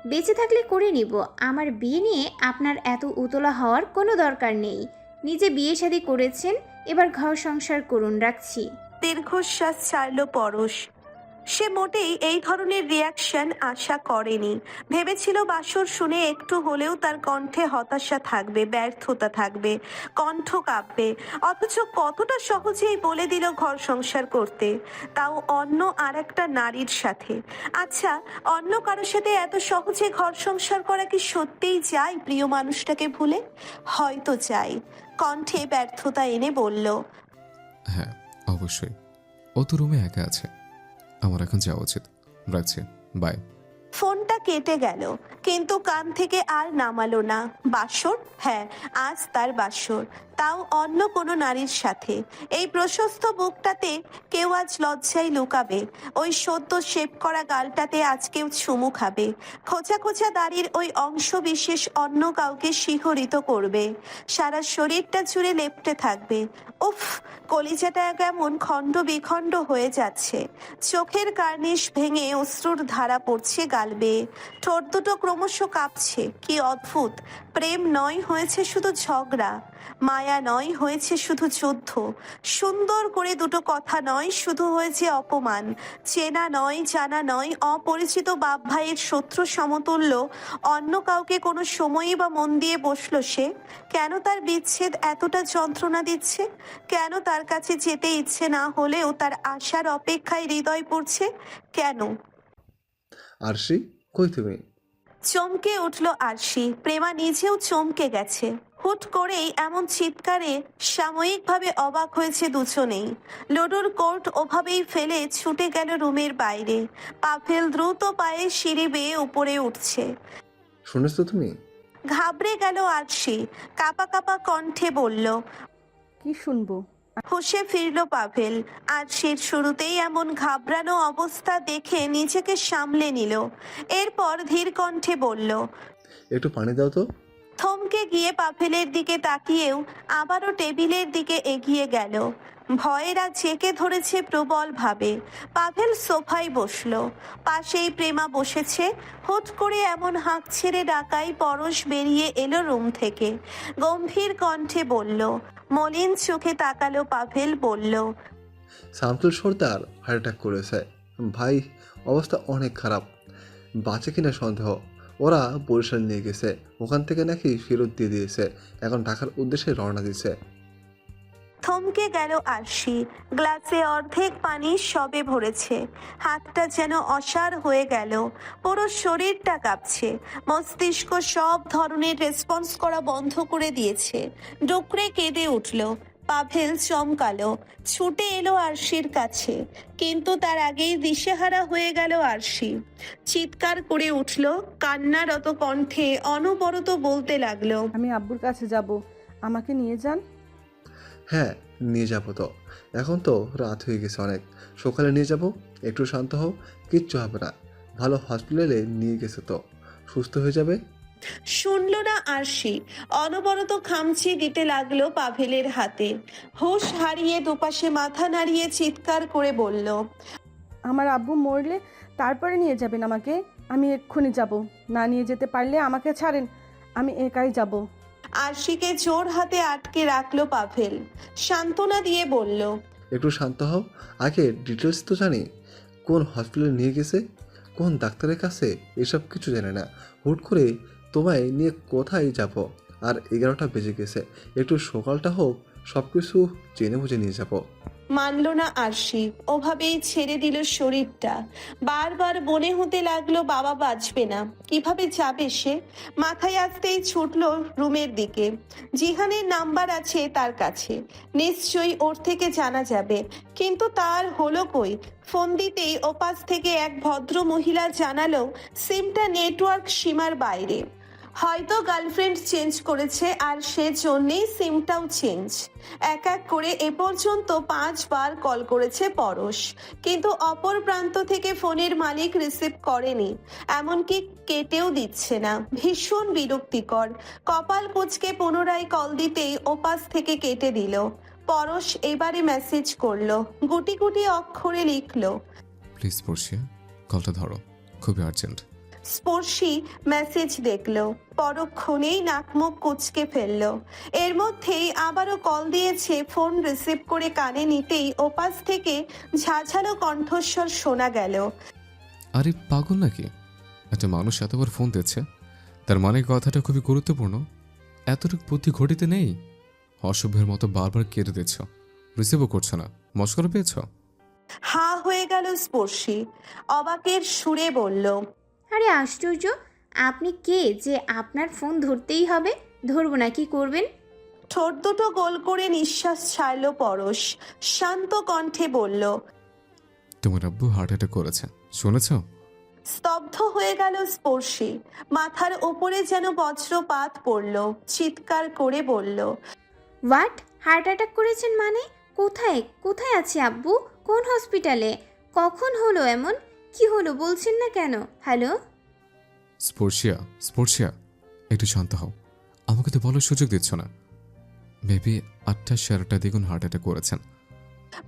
বেঁচে থাকলে করে নিব। আমার বিয়ে নিয়ে আপনার এত উতলা হওয়ার কোনো দরকার নেই। নিজে বিয়ে শাদী করেছেন, এবার ঘর সংসার করুন। রাখছি। দীর্ঘশ্বাস ছাড়ল পরশ। সে মোটেই এই ধরনের রিয়াকশন আশা করেনি। ভেবেছিল বাসর শুনে একটু হলেও তার কণ্ঠে হতাশা থাকবে, ব্যর্থতা থাকবে, কণ্ঠ কাঁপবে। অথচ কতটা সহজেই বলে দিল ঘর সংসার করতে, তাও অন্য আর একটা নারীর সাথে। আচ্ছা, অন্য কারোর সাথে এত সহজে ঘর সংসার করা কি সত্যিই যায় প্রিয় মানুষটাকে ভুলে? হয়তো চাই। কণ্ঠে ব্যর্থতা এনে বলল, হ্যাঁ অবশ্যই। ও তো রুমে একা আছে, আমার এখন যাওয়া উচিত। রাখছি, বাই। ফোনটা কেটে গেল, কিন্তু কান থেকে আর নামালো না। বাসর? হ্যাঁ, আজ তার বাসর, তাও অন্য কোনো নারীর সাথে। এই প্রশস্ত বুকটাতে কেউ আজ লজ্জায় লুকাবে। ওই সদ্য শেভ করা গালটাতে আজ কেউ চুমু খাবে। খোঁচা খোঁচা দাড়ির ওই অংশ বিশেষ অন্য কাউকে শিহরিত করবে। সারা শরীরটা জুড়ে লেপ্টে থাকবে। উফ, কলিজাটা কেমন খণ্ড বিখণ্ড হয়ে যাচ্ছে। চোখের কার্নিশ ভেঙে অশ্রুর ধারা পড়ছে গাল বেয়ে। ঠোঁট দুটো ক্রমশ কাঁপছে। কি অদ্ভুত! প্রেম নয়, হয়েছে শুধু ঝগড়া। মায়া নয়, হয়েছে শুধু যুদ্ধ। সুন্দর করে দুটো কথা নয়, শুধু হয়েছে অপমান। চেনা নয়, জানা নয়, অপরিচিত বাপ ভাইয়ের শত্রু সমতুল্য অন্য কাউকে কোনো সময়ই বা মন দিয়ে বসলো সে? কেন তার বিচ্ছেদ এতটা যন্ত্রণা দিচ্ছে? কেন তার তার কাছে যেতে ইচ্ছে না হলেও তার আশার অপেক্ষায় হৃদয় পড়ছে কেন? আরশি, কই তুমি? চমকে উঠল আরশি। প্রেমা নিজেও চমকে গেছে। হুট করেই এমন চিৎকারে সাময়িকভাবে অবাক হয়েছে দুজনেই। লুডোর কোর্ট ওভাবেই ফেলে ছুটে গেল রুমের বাইরে। পাভেল দ্রুত পায়ে সিঁড়ি বেয়ে উপরে উঠছে। শুনেছো তুমি? ঘাবড়ে গেল আরশি। কাঁপা কাঁপা কণ্ঠে বলল। কি শুনবো? হুঁশে ফিরল পাভেল। আরশির শুরুতেই এমন ঘাবড়ানো অবস্থা দেখে নিজেকে সামলে নিল। এরপর ধীর কণ্ঠে বলল। একটু পানি দাও তো। থমকে গিয়ে পাভেলের দিকে তাকিয়েও আবারও টেবিলের দিকে এগিয়ে গেল। ভয়েরা চেকে ধরেছে প্রবলভাবে। পাভেল সোফায় বসলো। পাশেই প্রেমা বসেছে। হুট করে এমন হাঁক ছেড়ে ডাকায় পরশ বেরিয়ে এলো রুম থেকে। গম্ভীর কণ্ঠে বলল। মলিন চোখে তাকালো পাভেল, বলল। শামসুল সর্দার হার্ট অ্যাটাক করেছে ভাই, অবস্থা অনেক খারাপ। বাঁচে কিনা সন্দেহ। ওরা বরিশাল নিয়ে গেছে, ওখান থেকে নাকি ফেরত দিয়ে দিয়েছে, এখন ঢাকার উদ্দেশ্যে রওনা দিচ্ছে। থমকে গেল আরশি। গ্লাসে অর্ধেক পানি সবে ভরেছে। হাতটা যেন অসাড় হয়ে গেল। পুরো শরীরটা কাঁপছে। মস্তিষ্ক সব ধরনের রেসপন্স করা বন্ধ করে দিয়েছে। ডুকরে কেঁদে উঠল। পাভেল চমকালো। ছুটে এলো আরশির কাছে, কিন্তু তার আগেই দিশেহারা হয়ে গেল আরশি। চিৎকার করে উঠল, কান্নারত কণ্ঠে অনবরত বলতে লাগলো। আমি আব্বুর কাছে যাব, আমাকে নিয়ে যান। হ্যাঁ, নিয়ে যাবো তো। এখন তো রাত হয়ে গেছে অনেক, সকালে নিয়ে যাব। একটু শান্ত হও, কিচ্ছু হবে না। ভালো হসপিটালে নিয়ে গেছে তো, সুস্থ হয়ে যাবে। শুনল না আরশি। অনবরত খামচি দিতে লাগলো পাভেলের হাতে। হুঁশ হারিয়ে দুপাশে মাথা নাড়িয়ে চিৎকার করে বলল। আমার আব্বু মরলে তারপরে নিয়ে যাবেন আমাকে। আমি এক্ষুনি যাব। না নিয়ে যেতে পারলে আমাকে ছাড়েন, আমি একাই যাব। আরশিকে জোর হাতে আটকে রাখলো পাভেল। সান্ত্বনা দিয়ে বলল। একটু শান্ত হও, আগে ডিটেলস তো জানি। কোন হসপিটালে নিয়ে গেছে, কোন ডাক্তারের কাছে, এসব কিছু জানে না। হুট করে তোমায় নিয়ে কোথায় যাব? আর 11টা বেজে গেছে, একটু সকালটা হোক, সব কিছু জেনে বুঝে নিয়ে যাব। মানল না আরশি। ওভাবেই ছেড়ে দিল শরীরটা। বারবার মনে হতে লাগলো বাবা বাঁচবে না, কিভাবে যাবে সে। মাথায় আসতেই ছুটল রুমের দিকে। জিহানের নাম্বার আছে তার কাছে, নিশ্চয়ই ওর থেকে জানা যাবে। কিন্তু তার হলো কই? ফোন দিতেই ওপাশ থেকে এক ভদ্র মহিলা জানালো সিমটা নেটওয়ার্ক সীমার বাইরে। হয়তো গার্লফ্রেন্ড চেঞ্জ করেছে, আর সেজন্যেই সিমটাও চেঞ্জ। এক এক করে এ পর্যন্ত 5 বার কল করেছে পরশ, কিন্তু অপর প্রান্ত থেকে ফোনের মালিক রিসিভ করেনি, এমনকি কেটেও দিচ্ছে না। ভীষণ বিরক্তিকর। কপাল কুঁচকে পুনরায় কল দিতেই ওপাশ থেকে কেটে দিল। পরশ এবারে মেসেজ করলো, গুটি গুটি অক্ষরে লিখলো। প্লিজ পড়শিয়া, কলটা ধরো, খুবই আর্জেন্ট। স্পর্শী মেসেজ দেখলো, পরক্ষণেই নাকমুখ কুচকে ফেললো। এর মধ্যেই আবারও কল দিয়েছে। ফোন রিসিভ করে কানে নিতেই ওপাশ থেকে ঝাঝালো কণ্ঠস্বর শোনা গেল। আরে পাগল নাকি? একটা মানুষ এতবার ফোন দিচ্ছে, তার মানে কথাটা খুবই গুরুত্বপূর্ণ। এতটুকু বুদ্ধি ঘটিতে নেই? অসভ্যের মতো বারবার কেটে দিচ্ছ, রিসিভও করছো না। মস্করা পেয়েছ? হা হয়ে গেল স্পর্শী। অবাকের সুরে বলল। আরে আশ্চর্য, আপনি কে যে আপনার ফোন ধরতেই হবে? ধরবো না, কি করবেন? ঠোঁট দুটো গোল করে নিঃশ্বাস ছাড়ল পরশ। শান্ত কণ্ঠে বলল। তোমার আব্বু হার্ট অ্যাটাক করেছে, শুনেছ? স্তব্ধ হয়ে গেল স্পর্শী। মাথার উপরে যেন বজ্রপাত পড়ল। চিৎকার করে বলল। হোয়াট? হার্ট অ্যাটাক করেছেন মানে? কোথায় কোথায় আছে আব্বু? কোন হসপিটালে? কখন হলো এমন? কি হলো বলছেন না কেন? হ্যালো স্পর্শিয়া, স্পর্শিয়া, একটু শান্ত হও। আমাকে তো বলার সুযোগ দিচ্ছ না। মেবি 8টা দ্বিগুণ হার্ট অ্যাটাক করেছেন।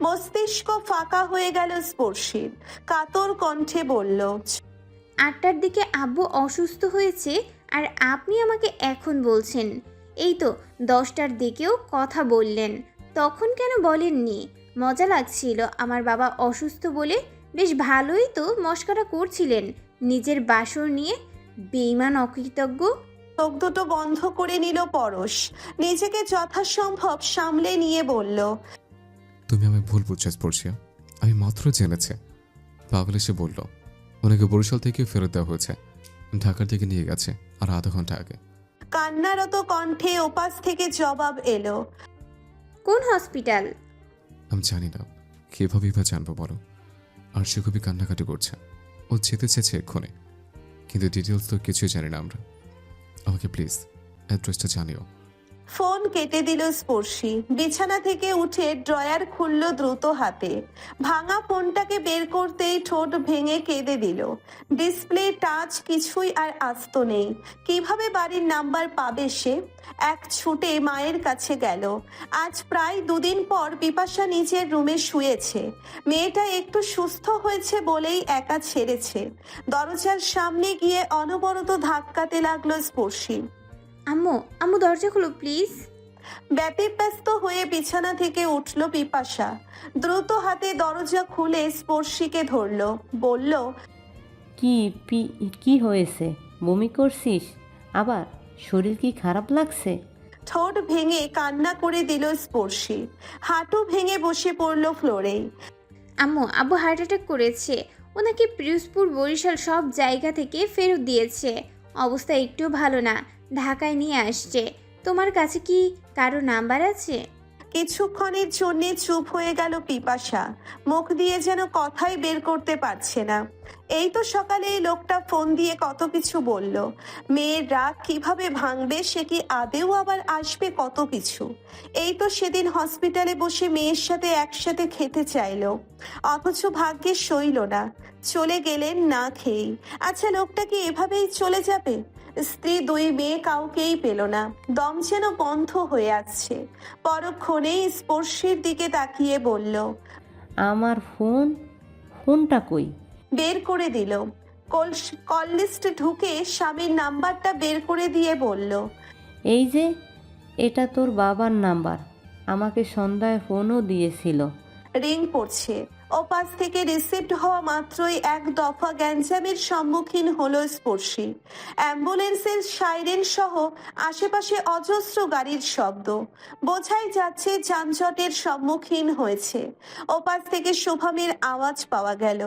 মস্তিষ্ক ফাঁকা হয়ে গেল স্পর্শীর। কাতর কণ্ঠে বলল। 8টার দিকে আব্বু অসুস্থ হয়েছে আর আপনি আমাকে এখন বলছেন? এই তো 10টার দিকেও কথা বললেন, তখন কেন বলেননি? মজা লাগছিল আমার বাবা অসুস্থ বলে। বেশ ভালোই তো মস্করা করছিলেন নিজের বাসর নিয়ে। বেঈমান অকৃতজ্ঞ। চোখ দুটো বন্ধ করে নিল পরশ। নিজেকে যথাসম্ভব সামলে নিয়ে বলল। তুমি আমায় ভুল বুঝছো স্পর্শিয়া। আমি মাত্র জেনেছি। পাগল এসে বলল ওনাকে বরিশাল থেকে ফেরত দেওয়া হয়েছে, ঢাকার দিকে নিয়ে গেছে আর আধা ঘন্টা আগে। কান্নারত কণ্ঠে ওপাশ থেকে জবাব এলো। কোন হসপিটাল? আমি জানি না, কীভাবেই বা জানবো বলো। আর সে খুবই কান্নাকাটি করছে। ও যেতে চেয়েছে এক্ষণে, কিন্তু ডিটেলস তো কিছুই জানি না আমরা। আমাকে প্লিজ অ্যাড্রেসটা জানিও। ফোন কেটে দিল স্পর্শী। বিছানা থেকে উঠে ড্রয়ার খুলল দ্রুত হাতে। ভাঙা ফোনটাকে বের করতেই ঠোঁট ভেঙে কেঁদে দিল। ডিসপ্লে টাচ কিছুই আর আস্ত নেই। কিভাবে বাড়ির নাম্বার পাবে সে? এক ছুটে মায়ের কাছে গেল। আজ প্রায় 2 দিন পর বিপাশা নিজের রুমে শুয়েছে। মেয়েটা একটু সুস্থ হয়েছে বলেই একা ছেড়েছে। দরজার সামনে গিয়ে অনবরত ধাক্কাতে লাগলো স্পর্শী। আম্মু, আম্মু দরজা খুলো প্লিজ। ব্যতিব্যস্ত হয়ে বিছানা থেকে উঠল বিপাশা। দ্রুত হাতে দরজা খুলে স্পর্শীকে ধরল, বলল, কি হয়েছে? বমি করছিস আবার? শরীর কি খারাপ লাগছে? ঠোঁট ভেঙে কান্না করে দিল স্পর্শী। হাঁটু ভেঙে বসে পড়ল ফ্লোরে। আম্মু, আব্বু হার্ট অ্যাটাক করেছে। ওনাকে পিরোজপুর, বরিশাল সব জায়গা থেকে ফেরত দিয়েছে। অবস্থা একটু ভালো না, ঢাকায় নিয়ে আসছে। তোমার কাছে কি কারো নাম্বার আছে? কিছুক্ষণের জন্য চুপ হয়ে গেল পিপাসা। মুখ দিয়ে যেন কথাই বের করতে পারছে না। এই তো সকালে এই লোকটা ফোন দিয়ে কত কিছু বলল। মেয়ের রাগ কিভাবে ভাঙবে, সে কি আদেও আবার আসবে, কত কিছু। এই তো সেদিন হসপিটালে বসে মেয়ের সাথে একসাথে খেতে চাইলো, অথচ ভাগ্যে সইল না, চলে গেলেন না খেয়েই। আচ্ছা, লোকটা কি এভাবেই চলে যাবে? স্ত্রী, 2 মেয়ে, কাউকেই পেল না। দম যেন বন্ধ হয়ে আসছে। পরক্ষণেই স্পর্শীর দিকে তাকিয়ে বলল, আমার ফোনটা কই? বের করে দিল। কল লিস্ট ঢুকে স্বামীর নাম্বারটা বের করে দিয়ে বলল, এই যে, এটা তোর বাবার নাম্বার। আমাকে সন্ধ্যায় ফোনও দিয়েছিল। রিং পড়ছে। ওপাশ থেকে রিসিভড হওয়া মাত্রই এক দফা গ্যাঞ্জামের সম্মুখীন হলো স্পর্শী। অ্যাম্বুলেন্সের সাইরেন সহ আশেপাশে অজস্র গাড়ির শব্দ। বোঝাই যাচ্ছে যানজটের সম্মুখীন হয়েছে। ওপাশ থেকে শোভামের আওয়াজ পাওয়া গেল।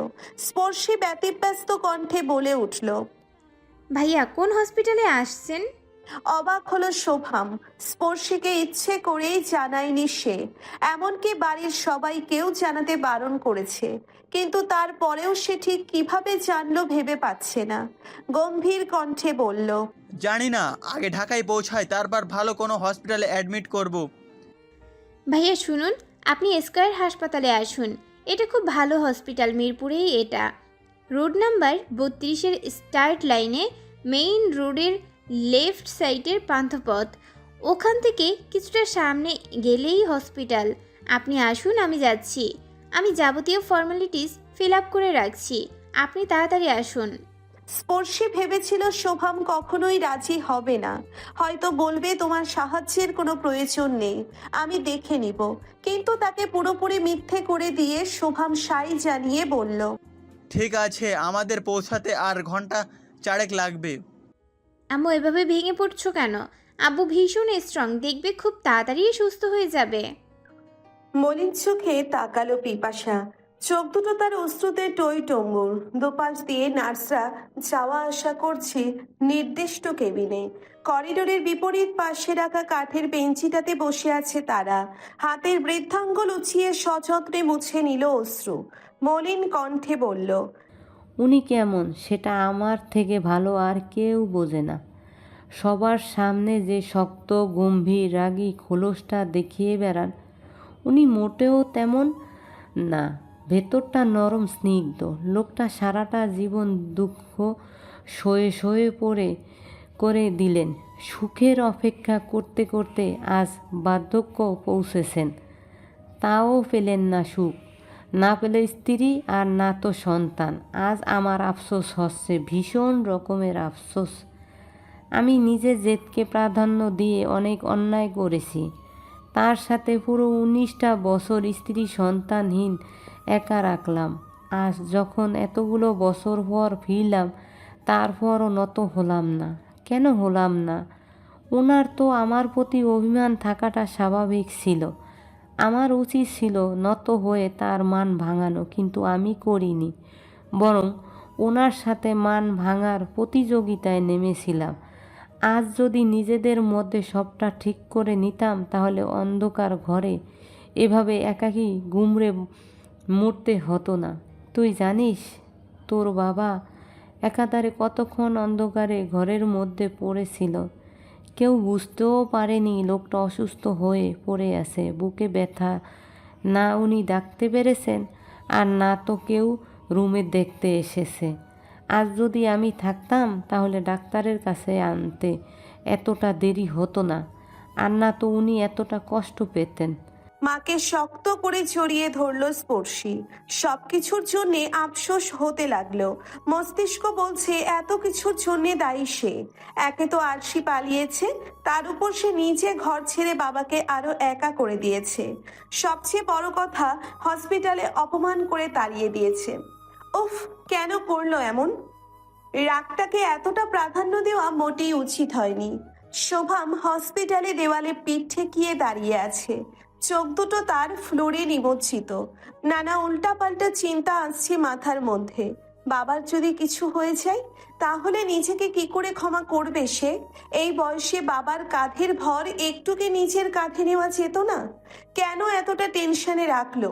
স্পর্শী ব্যতিব্যস্ত কণ্ঠে বলে উঠল, ভাইয়া, কোন হসপিটালে আসছেন? অবাক হলো শোভাম। স্পর্শীকে ইচ্ছে করেই জানায়নি সে, এমনকি বাড়ির সবাইকেও জানাতে বারণ করেছে। কিন্তু তারপরেও সে ঠিক কিভাবে জানলো ভেবে পাচ্ছে না। গম্ভীর কণ্ঠে বলল, জানি না, আগে ঢাকায় পৌঁছায়, তারপর ভালো কোনো হসপিটালে অ্যাডমিট করব। ভাইয়া শুনুন, আপনি স্কয়ার হাসপাতালে আসুন। এটা খুব ভালো হসপিটাল, মিরপুরেই এটা। রোড নাম্বার 32-এর স্টার্ট লাইনে, মেইন রোডের লেফট সাইডের পান্থপথ। ওখান থেকে কিছুটা সামনে গেলেই হসপিটাল। আপনি আসুন, আমি যাচ্ছি। আমি যাবতীয় ফর্মালিটিস ফিল আপ করে রাখছি, আপনি তাড়াতাড়ি আসুন। স্পর্শী ভেবেছিল শোভাম কখনোই রাজি হবে না। হয়তো বলবে, তোমার সাহায্যের কোনো প্রয়োজন নেই, আমি দেখে নিব। কিন্তু তাকে পুরোপুরি মিথ্যে করে দিয়ে শোভাম সাই জানিয়ে বলল, ঠিক আছে, আমাদের পৌঁছাতে আর ঘন্টা 4 লাগবে। আম্মু, এভাবে ভেঙে পড়ছো কেন? আব্বু ভীষণ স্ট্রং, দেখবে খুব তাড়াতাড়ি সুস্থ হয়ে যাবে। মলিন চোখে তাকালো পিপাসা। চোখ দুটো তার অশ্রুতে টই টম্বুর। দুপাশ দিয়ে নার্সরা যাওয়া আসা করছে নির্দিষ্ট কেবিনে। করিডোরের বিপরীত পাশে রাখা কাঠের বেঞ্চিটাতে বসে আছে তারা। হাতের বৃদ্ধাঙ্গুল উঁচিয়ে সযত্নে মুছে নিল অশ্রু। মলিন কণ্ঠে বলল, উনি কেমন সেটা আমার থেকে ভালো আর কেউ বোঝে না। সবার সামনে যে শক্ত, গম্ভীর, রাগী খোলসটা দেখিয়ে বেড়ান, উনি মোটেও তেমন না। ভেতরটা নরম, স্নিগ্ধ। লোকটা সারাটা জীবন দুঃখ সয়ে সয়ে করে দিলেন। সুখের অপেক্ষা করতে করতে আজ বার্ধক্য পৌঁছেছেন, তাও পেলেন না সুখ। না পেলে স্ত্রী, আর না তো সন্তান। আজ আমার আফসোস হচ্ছে, ভীষণ রকমের আফসোস। আমি নিজে জেদকে প্রাধান্য দিয়ে অনেক অন্যায় করেছি। তার সাথে পুরো 19টা বছর স্ত্রী সন্তানহীন একা রাখলাম। আজ যখন এতগুলো বছর পর ফিরলাম, তারপরও নত হলাম না। কেন হলাম না? ওনার তো আমার প্রতি অভিমান থাকাটা স্বাভাবিক ছিল। আমার উচিত ছিল নত হয়ে তার মান ভাঙানো, কিন্তু আমি করিনি, বরং ওনার সাথে মান ভাঙার প্রতিযোগিতায় নেমেছিলাম। আজ যদি নিজেদের মধ্যে সবটা ঠিক করে নিতাম তাহলে অন্ধকার ঘরে এভাবে একাকী গুমড়ে মরতে হতো না। তুই জানিস তোর বাবা একাধারে কতক্ষণ অন্ধকারে ঘরের মধ্যে পড়েছিল। কেউ বুঝতেও পারেনি লোকটা অসুস্থ হয়ে পড়ে আছে, বুকে ব্যথা। না উনি ডাকতে পেরেছেন আর না তো কেউ রুমে দেখতে এসেছে। আজ যদি আমি থাকতাম তাহলে ডাক্তারের কাছে আনতে এতটা দেরি হতো না, আর না তো উনি এতটা কষ্ট পেতেন। মাকে শক্ত করে জড়িয়ে ধরলো স্পর্শী। সবকিছুর জন্যে আফসোস হতে লাগলো। মস্তিষ্ক বলছে এত কিছুর জন্যে দায়ী সে। একে তো আরশি পালিয়েছে, তার উপর সে নিজে ঘর ছেড়ে বাবাকে আরো একা করে দিয়েছে। সবচেয়ে বড় কথা, হসপিটালে অপমান করে তাড়িয়ে দিয়েছে। উফ, কেন করলো এমন? রাগটাকে এতটা প্রাধান্য দেওয়া মোটেই উচিত হয়নি। শোভাম হসপিটালে দেওয়ালে পিঠ ঠেকিয়ে দাঁড়িয়ে আছে, চোখ দুটো তার ফ্লোরে নিমজ্জিত। নানা উল্টাপাল্টা চিন্তা আসছে মাথার মধ্যে। বাবার যদি কিছু হয়ে যায় তাহলে নিজেকে কি করে ক্ষমা করবে সে? এই বয়সে বাবার কাঁধের ভর একটুকে নিজের কাঁধে নেওয়া যেত না? কেন এতটা টেনশনে রাখলো?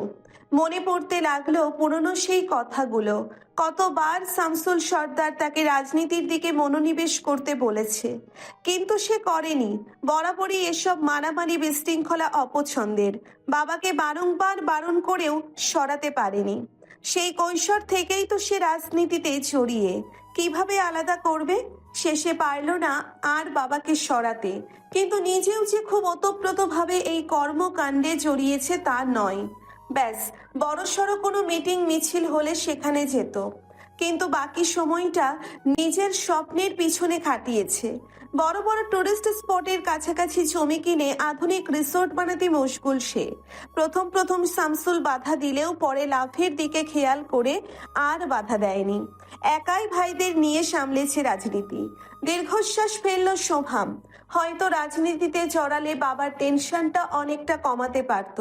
মনে পড়তে লাগলো পুরনো সেই কথাগুলো। কতবার শামসুল সর্দার তাকে রাজনীতির দিকে মনোনিবেশ করতে বলেছে, কিন্তু সে করেনি। বরাবরই এসব মারামারি বিশৃঙ্খলা অপছন্দের। বাবাকে বারংবার বারণ করেও সরাতে পারেনি। সেই কৈশোর থেকেই তো সে রাজনীতিতে জড়িয়ে। কিভাবে আলাদা করবে? শেষে পারল না আর বাবাকে সরাতে, কিন্তু নিজেও যে খুব ওতপ্রোতভাবে এই কর্মকাণ্ডে জড়িয়েছে তা নয়। ব্যাস, বড়সড় কোনো মিটিং মিছিল হলে সেখানে যেত, কিন্তু বাকি সময়টা নিজের স্বপ্নের পিছনে খাটিয়েছে। বড় বড় টুরিস্ট স্পটের কাছাকাছি জমি কিনে আধুনিক রিসোর্ট বানাতে মশগুল সে। প্রথম প্রথম শামসুল বাধা দিলেও পরে লাভের দিকে খেয়াল করে আর বাধা দেয়নি। একাই ভাইদের নিয়ে সামলেছে রাজনীতি। দীর্ঘশ্বাস ফেলল শোভাম। হয়তো রাজনীতিতে জড়ালে বাবার টেনশনটা অনেকটা কমাতে পারত।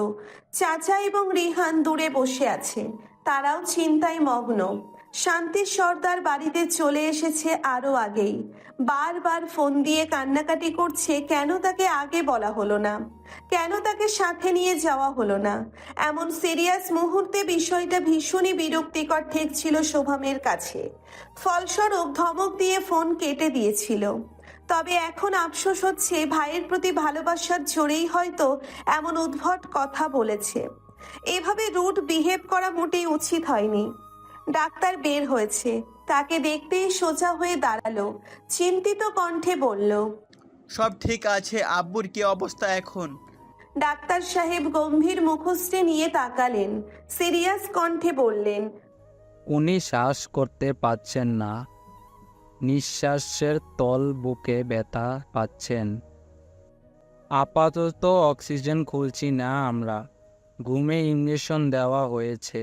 চাচা এবং রিহান দূরে বসে আছে, তারাও চিন্তায় মগ্ন। শান্তি সর্দার বাড়িতে চলে এসেছে আরো আগেই। বারবার ফোন দিয়ে কান্নাকাটি করছে কেন তাকে আগে বলা হলো না, কেন তাকে সাথে নিয়ে যাওয়া হলো না। এমন সিরিয়াস মুহূর্তে বিষয়টা ভীষণই বিরক্তিকর ঠেকছিল শোভামের কাছে। ফলস্বরূপ ধমক দিয়ে ফোন কেটে দিয়েছিল। তবে এখন আফসোস হচ্ছে ভাইয়ের প্রতি ভালোবাসার জোরেই হয়তো এমন উদ্ভট কথা বলেছে। এভাবে রুড বিহেভ করা মোটেই উচিত হয়নি। ডাক্তার বের হয়েছে, তাকে দেখতেই সোজা হয়ে দাঁড়ালো, চিন্তিত কণ্ঠে বলল, সব ঠিক আছে, আব্বুর কি অবস্থা এখন? ডাক্তার সাহেব গম্ভীর মুখশ্রী নিয়ে তাকালেন, সিরিয়াস কণ্ঠে বললেন, উনি শ্বাস করতে পারছেন না, নিঃশ্বাসের তল বুকে ব্যথা পাচ্ছেন। আপাতত অক্সিজেন খুলছি না আমরা, ঘুমে ইঞ্জেকশন দেওয়া হয়েছে।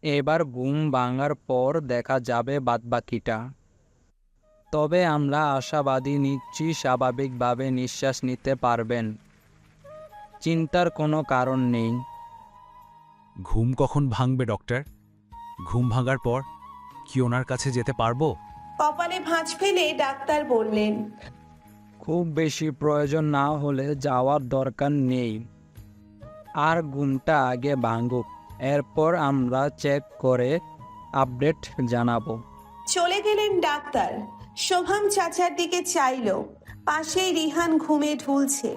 এবার ঘুম ভাঙার পর দেখা যাবে বাদবাকিটা। তবে আমরা আশাবাদী, নিচ্ছি স্বাভাবিকভাবে নিঃশ্বাস নিতে পারবেন, চিন্তার কোনো কারণ নেই। ঘুম কখন ভাঙবে ডক্টর? ঘুম ভাঙার পর কি ওনার কাছে যেতে পারবো? কপালে ভাঁজ ফেলে ডাক্তার বললেন, খুব বেশি প্রয়োজন না হলে যাওয়ার দরকার নেই। আর ঘুমটা আগে ভাঙুক, এরপর আমরা চেক করে আপডেট জানাবো। চলে গেলেন ডাক্তার। শোভাম চাচার দিকে চাইলো, পাশেই রিহান ঘুমে ঢুলছে।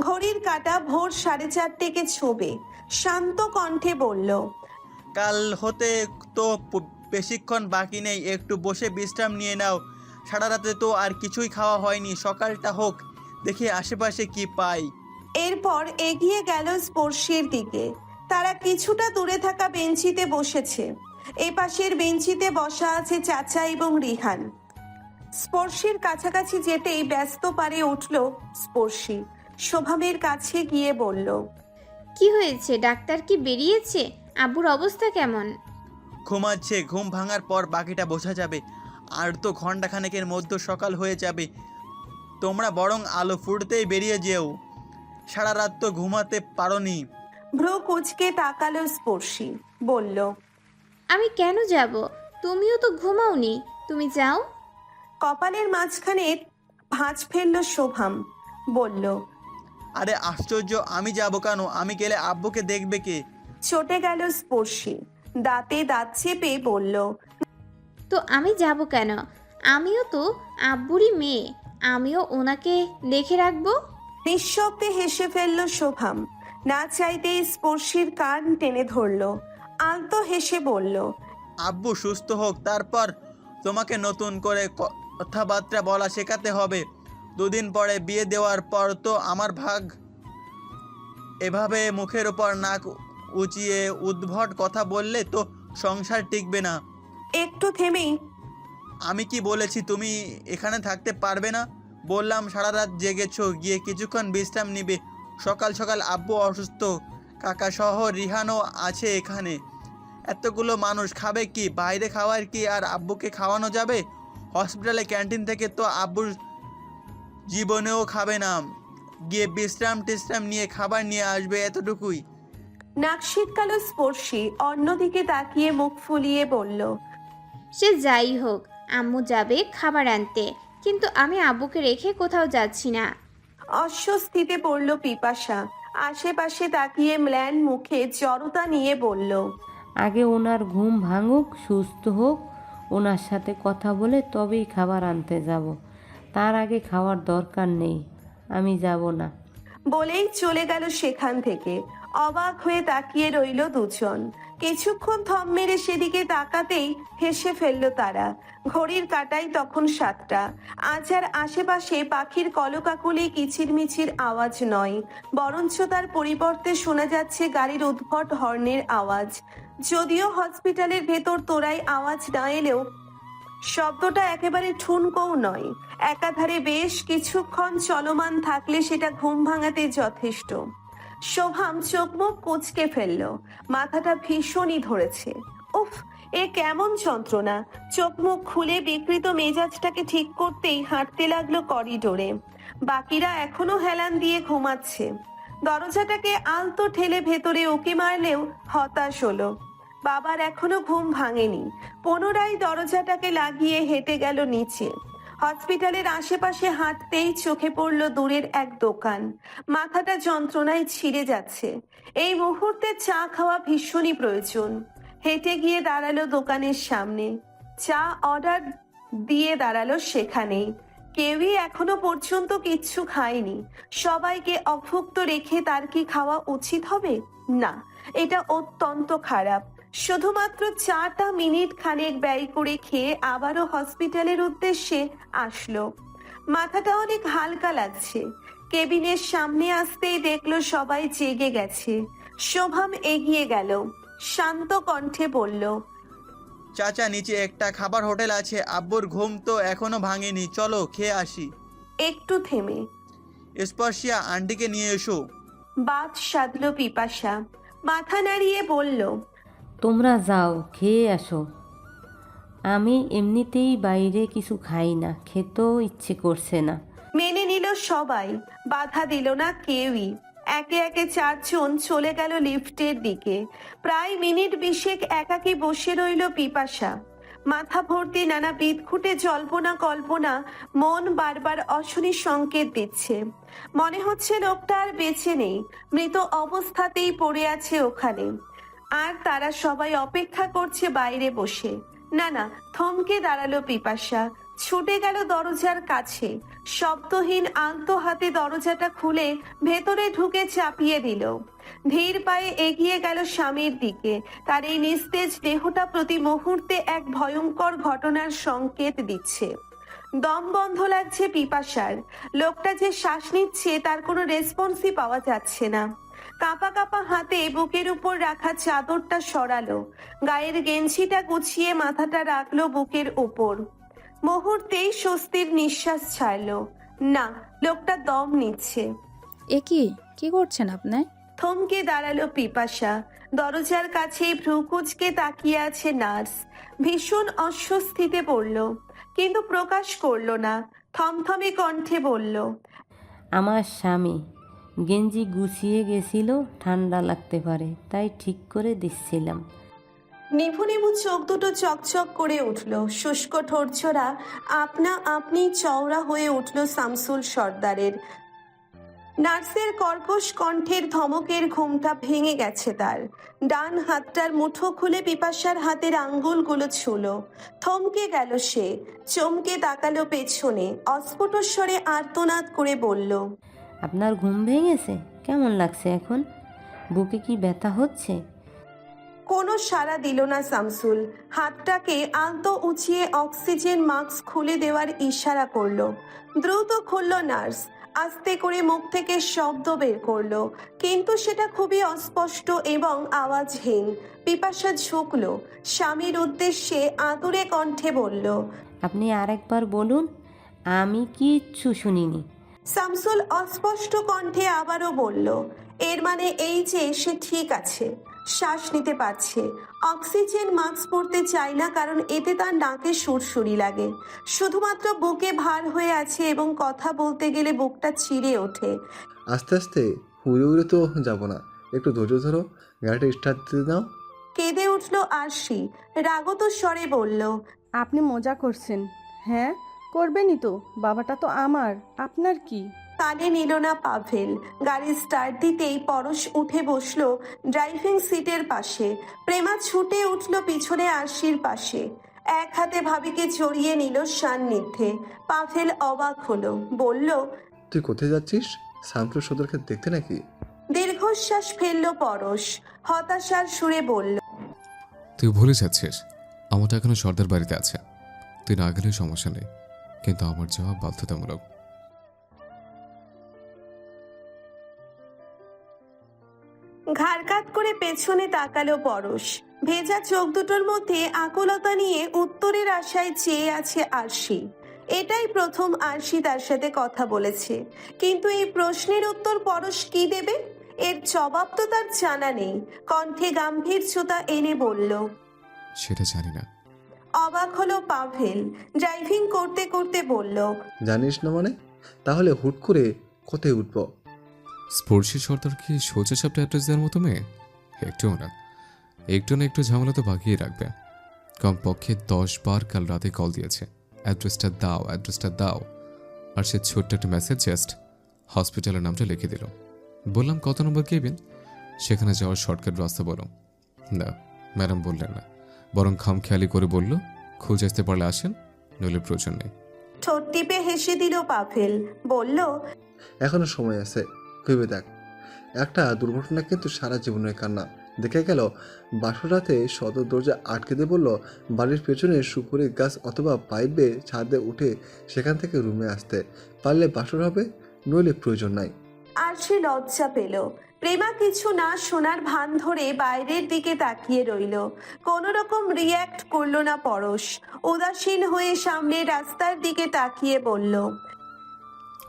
ঘড়ির কাঁটা ভোর 4:30 ছোবে। শান্ত কণ্ঠে বলল, কাল হতে তো বেশিক্ষণ বাকি নেই, একটু বসে বিশ্রাম নিয়ে নাও। সারা রাতে তো আর কিছুই খাওয়া হয়নি, সকালটা হোক, দেখি আশেপাশে কি পাই। এরপর এগিয়ে গেল স্পর্শের দিকে। তারা কিছুটা দূরে থাকা বেঞ্চিতে বসেছে। এ পাশের বেঞ্চিতে বসা আছে চাচা এবং রিহান। স্পর্শের কাছাকাছি যেতেই ব্যস্ত পারে উঠল স্পর্শী। শোভামের কাছে গিয়ে বলল, কি হয়েছে? ডাক্তার কি বেরিয়েছে? আব্বুর অবস্থা কেমন? ঘুমাচ্ছে, ঘুম ভাঙার পর বাকিটা বোঝা যাবে। আর তো ঘন্টাখানেকের মধ্যে সকাল হয়ে যাবে। তোমরা বরং আলো ফুটতেই বেরিয়ে যেও, সারা রাত তো ঘুমাতে পারোনি। ভ্রু কুচকে তাকালো স্পর্শী, বলল, আমি কেন যাব? তুমিও তো ঘুমাওনি, তুমি যাও। কপালের মাঝখানে ভাঁজ ফেলল শোভাম, বলল, আরে আশ্চর্য, আমি যাব কেন? আমি গেলে আব্বুকে দেখবে কে? চটে গেল স্পর্শী, দাঁতে দাঁত চেপে বলল, তো আমি যাব কেন? আমিও তো আব্বুরই মেয়ে, আমিও ওনাকে দেখে রাখবো। নিঃশব্দে হেসে ফেলল শোভাম। না চাইতেই স্পর্শীর কান টেনে ধরল, আলতো হেসে বলল, আব্বু সুস্থ হোক, তারপর তোমাকে নতুন করে কথাবার্তা বলা শেখাতে হবে। দুদিন পরে বিয়ে দেওয়ার পর তো আমার ভাগ। এভাবে মুখের উপর নাক উঁচিয়ে উদ্ভট কথা বললে তো সংসার টিকবে না। একটু থেমেই, আমি কি বলেছি তুমি এখানে থাকতে পারবে না? বললাম সারা রাত জেগেছো, গিয়ে কিছুক্ষণ বিশ্রাম নিবে। সকাল সকাল আব্বু অসুস্থ, কাকা সহ রিহানও আছে এখানে। এতগুলো মানুষ খাবে কি? বাইরে খাওয়ার কি আর আব্বুকে খাওয়ানো যাবে? হসপিটালে ক্যান্টিন থেকে তো আব্বুর জীবনেও খাবে না। গিয়ে বিশ্রাম টিশ্রাম নিয়ে খাবার নিয়ে আসবে, এতটুকুই। নাক শীতকালো স্পর্শী অন্যদিকে তাকিয়ে মুখ ফুলিয়ে বলল, সে যাই হোক, আম্মু যাবে খাবার আনতে, কিন্তু আমি আব্বুকে রেখে কোথাও যাচ্ছি না। অস্বস্তিতে পড়ল পিপাসা। আশেপাশে তাকিয়ে ম্লান মুখে জড়তা নিয়ে বলল, আগে ওনার ঘুম ভাঙুক, সুস্থ হোক, ওনার সাথে কথা বলে তবেই খাবার আনতে যাব। তার আগে খাওয়ার দরকার নেই, আমি যাব না। বলেই চলে গেল সেখান থেকে। অবাক হয়ে তাকিয়ে রইল দুজন। কিছুক্ষণ থম মেরে সেদিকে তাকাতেই হেসে ফেলল তারা। ঘড়ির কাঁটায় তখন 7টা। আজ আর আশেপাশে পাখির কলকাকলি কিচিরমিচির আওয়াজ নয়, বরঞ্চ তার পরিবর্তে শোনা যাচ্ছে গাড়ির উদ্ভট হর্নের আওয়াজ। যদিও হসপিটালের ভেতর তোরাই আওয়াজ না এলেও শব্দটা একেবারে ঠুনকোও নয়। একাধারে বেশ কিছুক্ষণ চলমান থাকলে সেটা ঘুম ভাঙাতে যথেষ্ট। শোভাম চোখ মুখ কুঁচকে ফেলল, মাথাটা ভীষণই ধরেছে। উফ, এ কেমন যন্ত্রণা! চোখ মুখ খুলে বিকৃত মেজাজটাকে ঠিক করতেই হাঁটতে লাগলো করিডোরে। বাকিরা এখনো হেলান দিয়ে ঘুমাচ্ছে। দরজাটাকে আলতো ঠেলে ভেতরে উকি মারলেও হতাশ হলো। বাবার এখনো ঘুম ভাঙেনি। পুনরায় দরজাটাকে লাগিয়ে হেঁটে গেল নিচে। হসপিটালের আশেপাশে হাঁটতেই চোখে পড়ল দূরের এক দোকান। মাথাটা যন্ত্রণায় ছিঁড়ে যাচ্ছে। এই মুহূর্তে চা খাওয়া ভীষণই প্রয়োজন। হেঁটে গিয়ে দাঁড়ালো দোকানের সামনে। চা অর্ডার দিয়ে দাঁড়ালো সেখানেই। কেউই এখনো পর্যন্ত কিচ্ছু খায়নি। সবাইকে অভুক্ত রেখে তার কি খাওয়া উচিত হবে? না, এটা অত্যন্ত খারাপ। শুধুমাত্র 4টা মিনিট খানেক ব্যয় করে খেয়ে আবারও হসপিটালের উদ্দেশ্যে আসলো। মাথাটা অনেক হালকা লাগছে। কেবিনের সামনে আসতেই দেখলো সবাই জেগে গেছে। শোভাম এগিয়ে গেল, শান্ত কণ্ঠে বলল, চাচা, নিচে একটা খাবার হোটেল আছে, আব্বুর ঘুম তো এখনো ভাঙেনি, চলো খেয়ে আসি। একটু থেমে, স্পর্শিয়া, আন্টিকে নিয়ে এসো। বাত সাধলো পিপাসা। মাথা নাড়িয়ে বলল, তোমরা যাও, খেয়ে আসো। আমি এমনিতেই বাইরে কিছু খাই না, খেতেও ইচ্ছে করছে না। মেনে নিল সবাই, বাধা দিল না কেউই। একে একে 4 জন চলে গেল লিফটের দিকে। প্রায় মিনিট 20 একাকী বসে রইল পিপাসা। মাথা ভর্তি নানা বিদঘুটে জল্পনা কল্পনা মন বারবার অশনি সংকেত দিচ্ছে। মনে হচ্ছে লোকটা আর বেঁচে নেই, মৃত অবস্থাতেই পড়ে আছে ওখানে। আর তারা সবাই অপেক্ষা করছে বাইরে বসে। না না, থমকে দাঁড়ালো পিপাসা। ছুটে গেল দরজার কাছে। শব্দহীন আলতো হাতে দরজাটা খুলে ভেতরে ঢুকে চাপিয়ে দিল। ধীর পায়ে এগিয়ে গেল স্বামীর দিকে। তার এই নিস্তেজ দেহটা প্রতি মুহূর্তে এক ভয়ঙ্কর ঘটনার সংকেত দিচ্ছে। দম বন্ধ লাগছে পিপাসার। লোকটা যে শ্বাস নিচ্ছে তার কোনো রেসপন্সই পাওয়া যাচ্ছে না। কাঁপা কাঁপা হাতে বুকের উপর রাখা চাদরটা সরালো, গায়ের গেঞ্জিটা গুছিয়ে মাথাটা রাখলো বুকের উপর। মুহূর্তেই স্বস্তির নিঃশ্বাস ছাড়লো। না, লোকটা দম নিচ্ছে। এ কি করছেন আপনি? থমকে দাঁড়ালো পিপাসা। দরজার কাছে ভ্রু কুঁচকে তাকিয়ে আছে নার্স। ভীষণ অস্বস্তিতে পড়ল, কিন্তু প্রকাশ করলো না। থমথমে কণ্ঠে বলল, আমার স্বামী গেঞ্জি গুছিয়ে গেছিল, ঠান্ডা লাগতে পারে, তাই ঠিক করে দিচ্ছিলাম। নিভু নিভু চোখ দুটো চকচক করে উঠল, শুষ্ক ঠোরছোড়া আপনা আপনি চওড়া হয়ে উঠল শামসুল সর্দারের। নার্সের কর্কশ কণ্ঠের ধমকের ঘুমটা ভেঙে গেছে তার। ডান হাতটার মুঠো খুলে পিপাসার হাতের আঙ্গুলগুলো ছুলো। থমকে গেল সে, চমকে তাকালো পেছনে, অস্ফুট স্বরে আর্তনাদ করে বলল, আপনার ঘুম ভেঙেছে? কেমন লাগছে এখন? বুকে কি ব্যথা হচ্ছে? কোনো সাড়া দিল না শামসুল। হাতটাকে আলতো উঁচিয়ে অক্সিজেন মাস্ক খুলে দেওয়ার ইশারা করলো। দ্রুত খুলল নার্স, আস্তে করে মুখ থেকে শব্দ বের করলো, কিন্তু সেটা খুবই অস্পষ্ট এবং আওয়াজহীন। পিপাসা ঝুঁকলো, স্বামীর উদ্দেশ্যে আদুরে কণ্ঠে বলল, আপনি আরেকবার বলুন, আমি কিচ্ছু শুনিনি। শামসুল অস্পষ্ট কণ্ঠে আবারও বলল, এর মানে এই যে সে ঠিক আছে, শ্বাস নিতে পারছে। অক্সিজেন মাস্ক পরতে চায় না, কারণ এতে তার নাকে সুরসুরি লাগে। শুধুমাত্র বুকে ভার হয়ে আছে এবং কথা বলতে গেলে বুকটা চিড়ে ওঠে। আস্তে আস্তে উড়ে উড়ে তো যাবো না, একটু ধৈর্য ধরো, গাড়িটা স্টার্ট দিতে দাও। কেঁদে উঠল আরশি, রাগত স্বরে বলল, আপনি মজা করছেন? হ্যাঁ, করবেনই তো, বাবাটা তো আমার, আপনার কি? কানে নিল না পাভেল। গাড়ি স্টার্ট দিতেই পরশ উঠে বসলো ড্রাইভিং সিটের পাশে। প্রেমা ছুটে উঠল পিছনে আরশির পাশে, এক হাতে ভাবিকে জড়িয়ে নিল সান্নিধ্যে। পাভেল অবাক হলো, বলল, তুই কোথায় যাচ্ছিস? শামসুল সর্দারকে দেখতে নাকি? দীর্ঘশ্বাস ফেলল পরশ, হতাশার সুরে বলল, তুই ভুলে যাচ্ছিস, আমারটা এখনো সর্দার বাড়িতে আছে। তুই না গেলে সমস্যা নেই, কিন্তু আমার যাওয়া বাধ্যতামূলক। ঘাড় কাত করে পেছনে তাকালো পরশ। ভেজা চোখ দুটোর মধ্যে আকুলতা নিয়ে উত্তরের আশায় চেয়ে আছে আরশি। এটাই প্রথম আরশি তার সাথে কথা বলেছে, কিন্তু এই প্রশ্নের উত্তর পরশ কি দেবে? এর জবাব তো তার জানা নেই। কণ্ঠে গাম্ভীর্যতা এনে বলল, সেটা জানি না। অবাক হলো পাভেল, ড্রাইভিং করতে করতে বলল, জানিস না মানে? তাহলে হুট করে কোথায় উঠবো? স্পর্শী সর্দার কি সোজা সাপটা অ্যাড্রেস দেওয়ার মতো মেয়ে? একটুও না। একটু না একটু ঝামেলা তো বাকিয়ে রাখবে। কমপক্ষে 10 বার কাল রাতে কল দিয়েছে, অ্যাড্রেসটা দাও, অ্যাড্রেসটা দাও। আর সে ছোট্ট একটা মেসেজ জাস্ট হসপিটালের নামটা লিখে দিল। বললাম কত নম্বর কেবিন, সেখানে যাওয়ার শর্টকাট রাস্তা বলো। না, ম্যাডাম বললেন না, বরং খামখেয়ালি করে বলল, খুঁজে আসতে পারলে আসেন, নইলে প্রয়োজন নেই। ঠোঁট টিপে হেসে দিল পাভেল, বলল, এখনো সময় আছে, ভেবে দেখ। একটা দুর্ঘটনা কিন্তু সারা জীবনের কান্না। দেখে গেল বাসর রাতে সদর দরজা আটকে দিয়ে বলল বাড়ির পেছনে সুপুরি গাছ অথবা পাইপে ছাদে উঠে সেখান থেকে রুমে আসতে পারলে বাসর হবে, নইলে প্রয়োজন নাই। আরশি লজ্জা পেল। প্রেমা কিছু না শোনার ভান ধরে বাইরের দিকে তাকিয়ে রইল। কোনো রকম রিয়্যাক্ট করলো না পরশ। উদাসীন হয়ে সামনে রাস্তার দিকে তাকিয়ে বলল,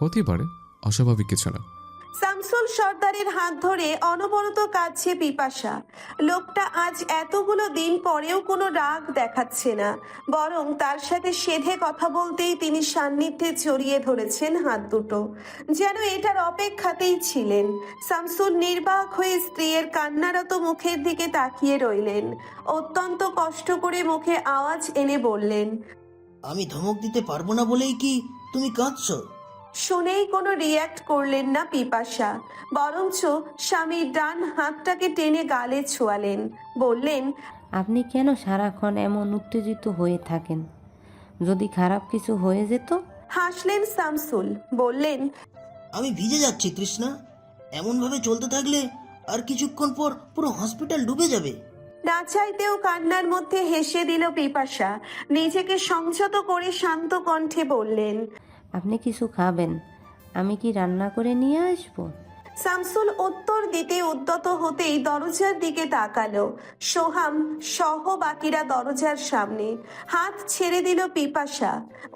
হতেই পারে, অস্বাভাবিক কিছু না। শামসুল সর্দারের হাত ধরে অনবরত কাঁদছে পিপাসা। লোকটা আজ এতগুলো দিন পরেও কোনো রাগ দেখাচ্ছে না, বরং তার সাথে সেধে কথা বলতেই তিনি সান্নিধ্যে জড়িয়ে ধরেছেন হাত দুটো, যেন এটার অপেক্ষাতেই ছিলেন। শামসুল নির্বাক হয়ে স্ত্রীর কান্নারত মুখের দিকে তাকিয়ে রইলেন। অত্যন্ত কষ্ট করে মুখে আওয়াজ এনে বললেন, আমি ধমক দিতে পারবো না বলেই কি তুমি কাঁদছো? শুনেই কোনো রিয়্যাক্ট করলেন না পিপাসা, বরঞ্চ স্বামীর ডান হাতটাকে টেনে গালে ছোঁয়ালেন, বললেন, আপনি কেন সারাক্ষণ এমন উত্তেজিত হয়ে থাকেন? যদি খারাপ কিছু হয়ে যেত? হাসলেন শামসুল, বললেন, আমি ভিজে যাচ্ছি তৃষ্ণা, এমনভাবে চলতে থাকলে আর কিছুক্ষণ পর পুরো হসপিটাল ডুবে যাবে। না চাইতেও কান্নার মধ্যে হেসে দিল পিপাসা। নিজেকে সংযত করে শান্ত কণ্ঠে বললেন, আপনি কিছু খাবেন? আমি কি রান্না করে নিয়ে আসবো? শামসুল উত্তর দিতে উদ্যত হতেই দরজার দিকে তাকালো। সোহাম সহ বাকিরা দরজার সামনে। হাত ছেড়ে দিল পিপাসা,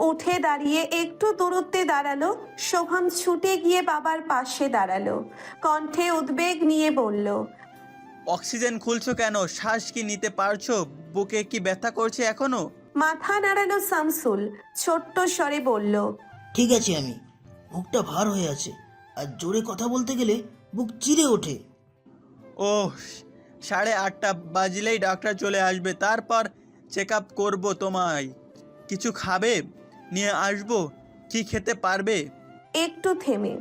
উঠে দাঁড়িয়ে একটু দূরত্বে দাঁড়ালো। সোহাম ছুটে গিয়ে বাবার পাশে দাঁড়ালো, কণ্ঠে উদ্বেগ নিয়ে বলল, অক্সিজেন খুলছো কেন? শ্বাস কি নিতে পারছো? বুকে কি ব্যথা করছে এখনো? মাথা নাড়ালো শামসুল, ছোট্ট স্বরে বলল, ঠিক আছে, আমি বুকটা ভার হয়ে আছে, আর জোরে কথা বলতে গেলে বুক চিরে ওঠে। ও 8:30 বাজলেই ডাক্তার চলে আসবে, তারপর চেক আপ করবো। তোমায় কিছু খাবে নিয়ে আসবো? কি খেতে পারবে? একটু থেমে,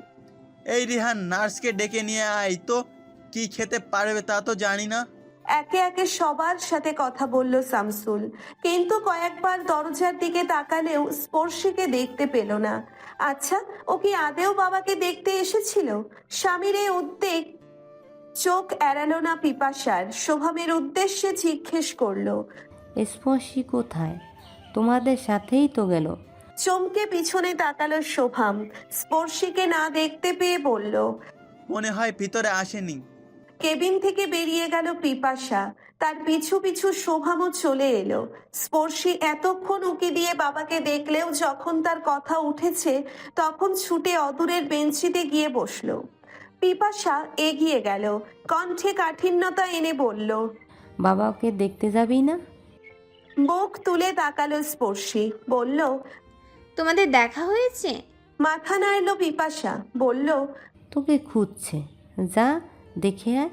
এই রিহান, নার্সকে ডেকে নিয়ে আয় তো। কি খেতে পারবে তা তো জানি না। একে একে সবার সাথে কথা বলল শামসুল, কিন্তু কয়েকবার দরজার দিকে তাকালেও স্পর্শীকে দেখতে পেল না। আচ্ছা, ও কি আদেও বাবাকে দেখতে এসেছিল? স্বামীর এই উদ্বেগ চোখ এড়ালো না পিপাসার। শোভামের উদ্দেশ্যে জিজ্ঞেস করলো, স্পর্শী কোথায়? তোমাদের সাথেই তো গেল। চমকে পিছনে তাকালো শোভাম। স্পর্শীকে না দেখতে পেয়ে বলল, মনে হয় ভিতরে আসেনি। কেবিন থেকে বেরিয়ে গেল পিপাসা। তার পিছু পিছু শোভামও চলে এলো। স্পর্শী এতক্ষণ উকি দিয়ে বাবাকে দেখলেও যখন তার কথা উঠেছে তখন ছুটে অদূরের বেঞ্চিতে গিয়ে বসলো। পিপাসা এগিয়ে গেল, কণ্ঠে কাঠিন্যতা এনে বলল, বাবাকে দেখতে যাবি না? মুখ তুলে তাকালো স্পর্শী, বলল, তোমাদের দেখা হয়েছে? মাথা নাড়ল পিপাসা, বলল, তোকে খুঁজছে, যা দেখে আয়।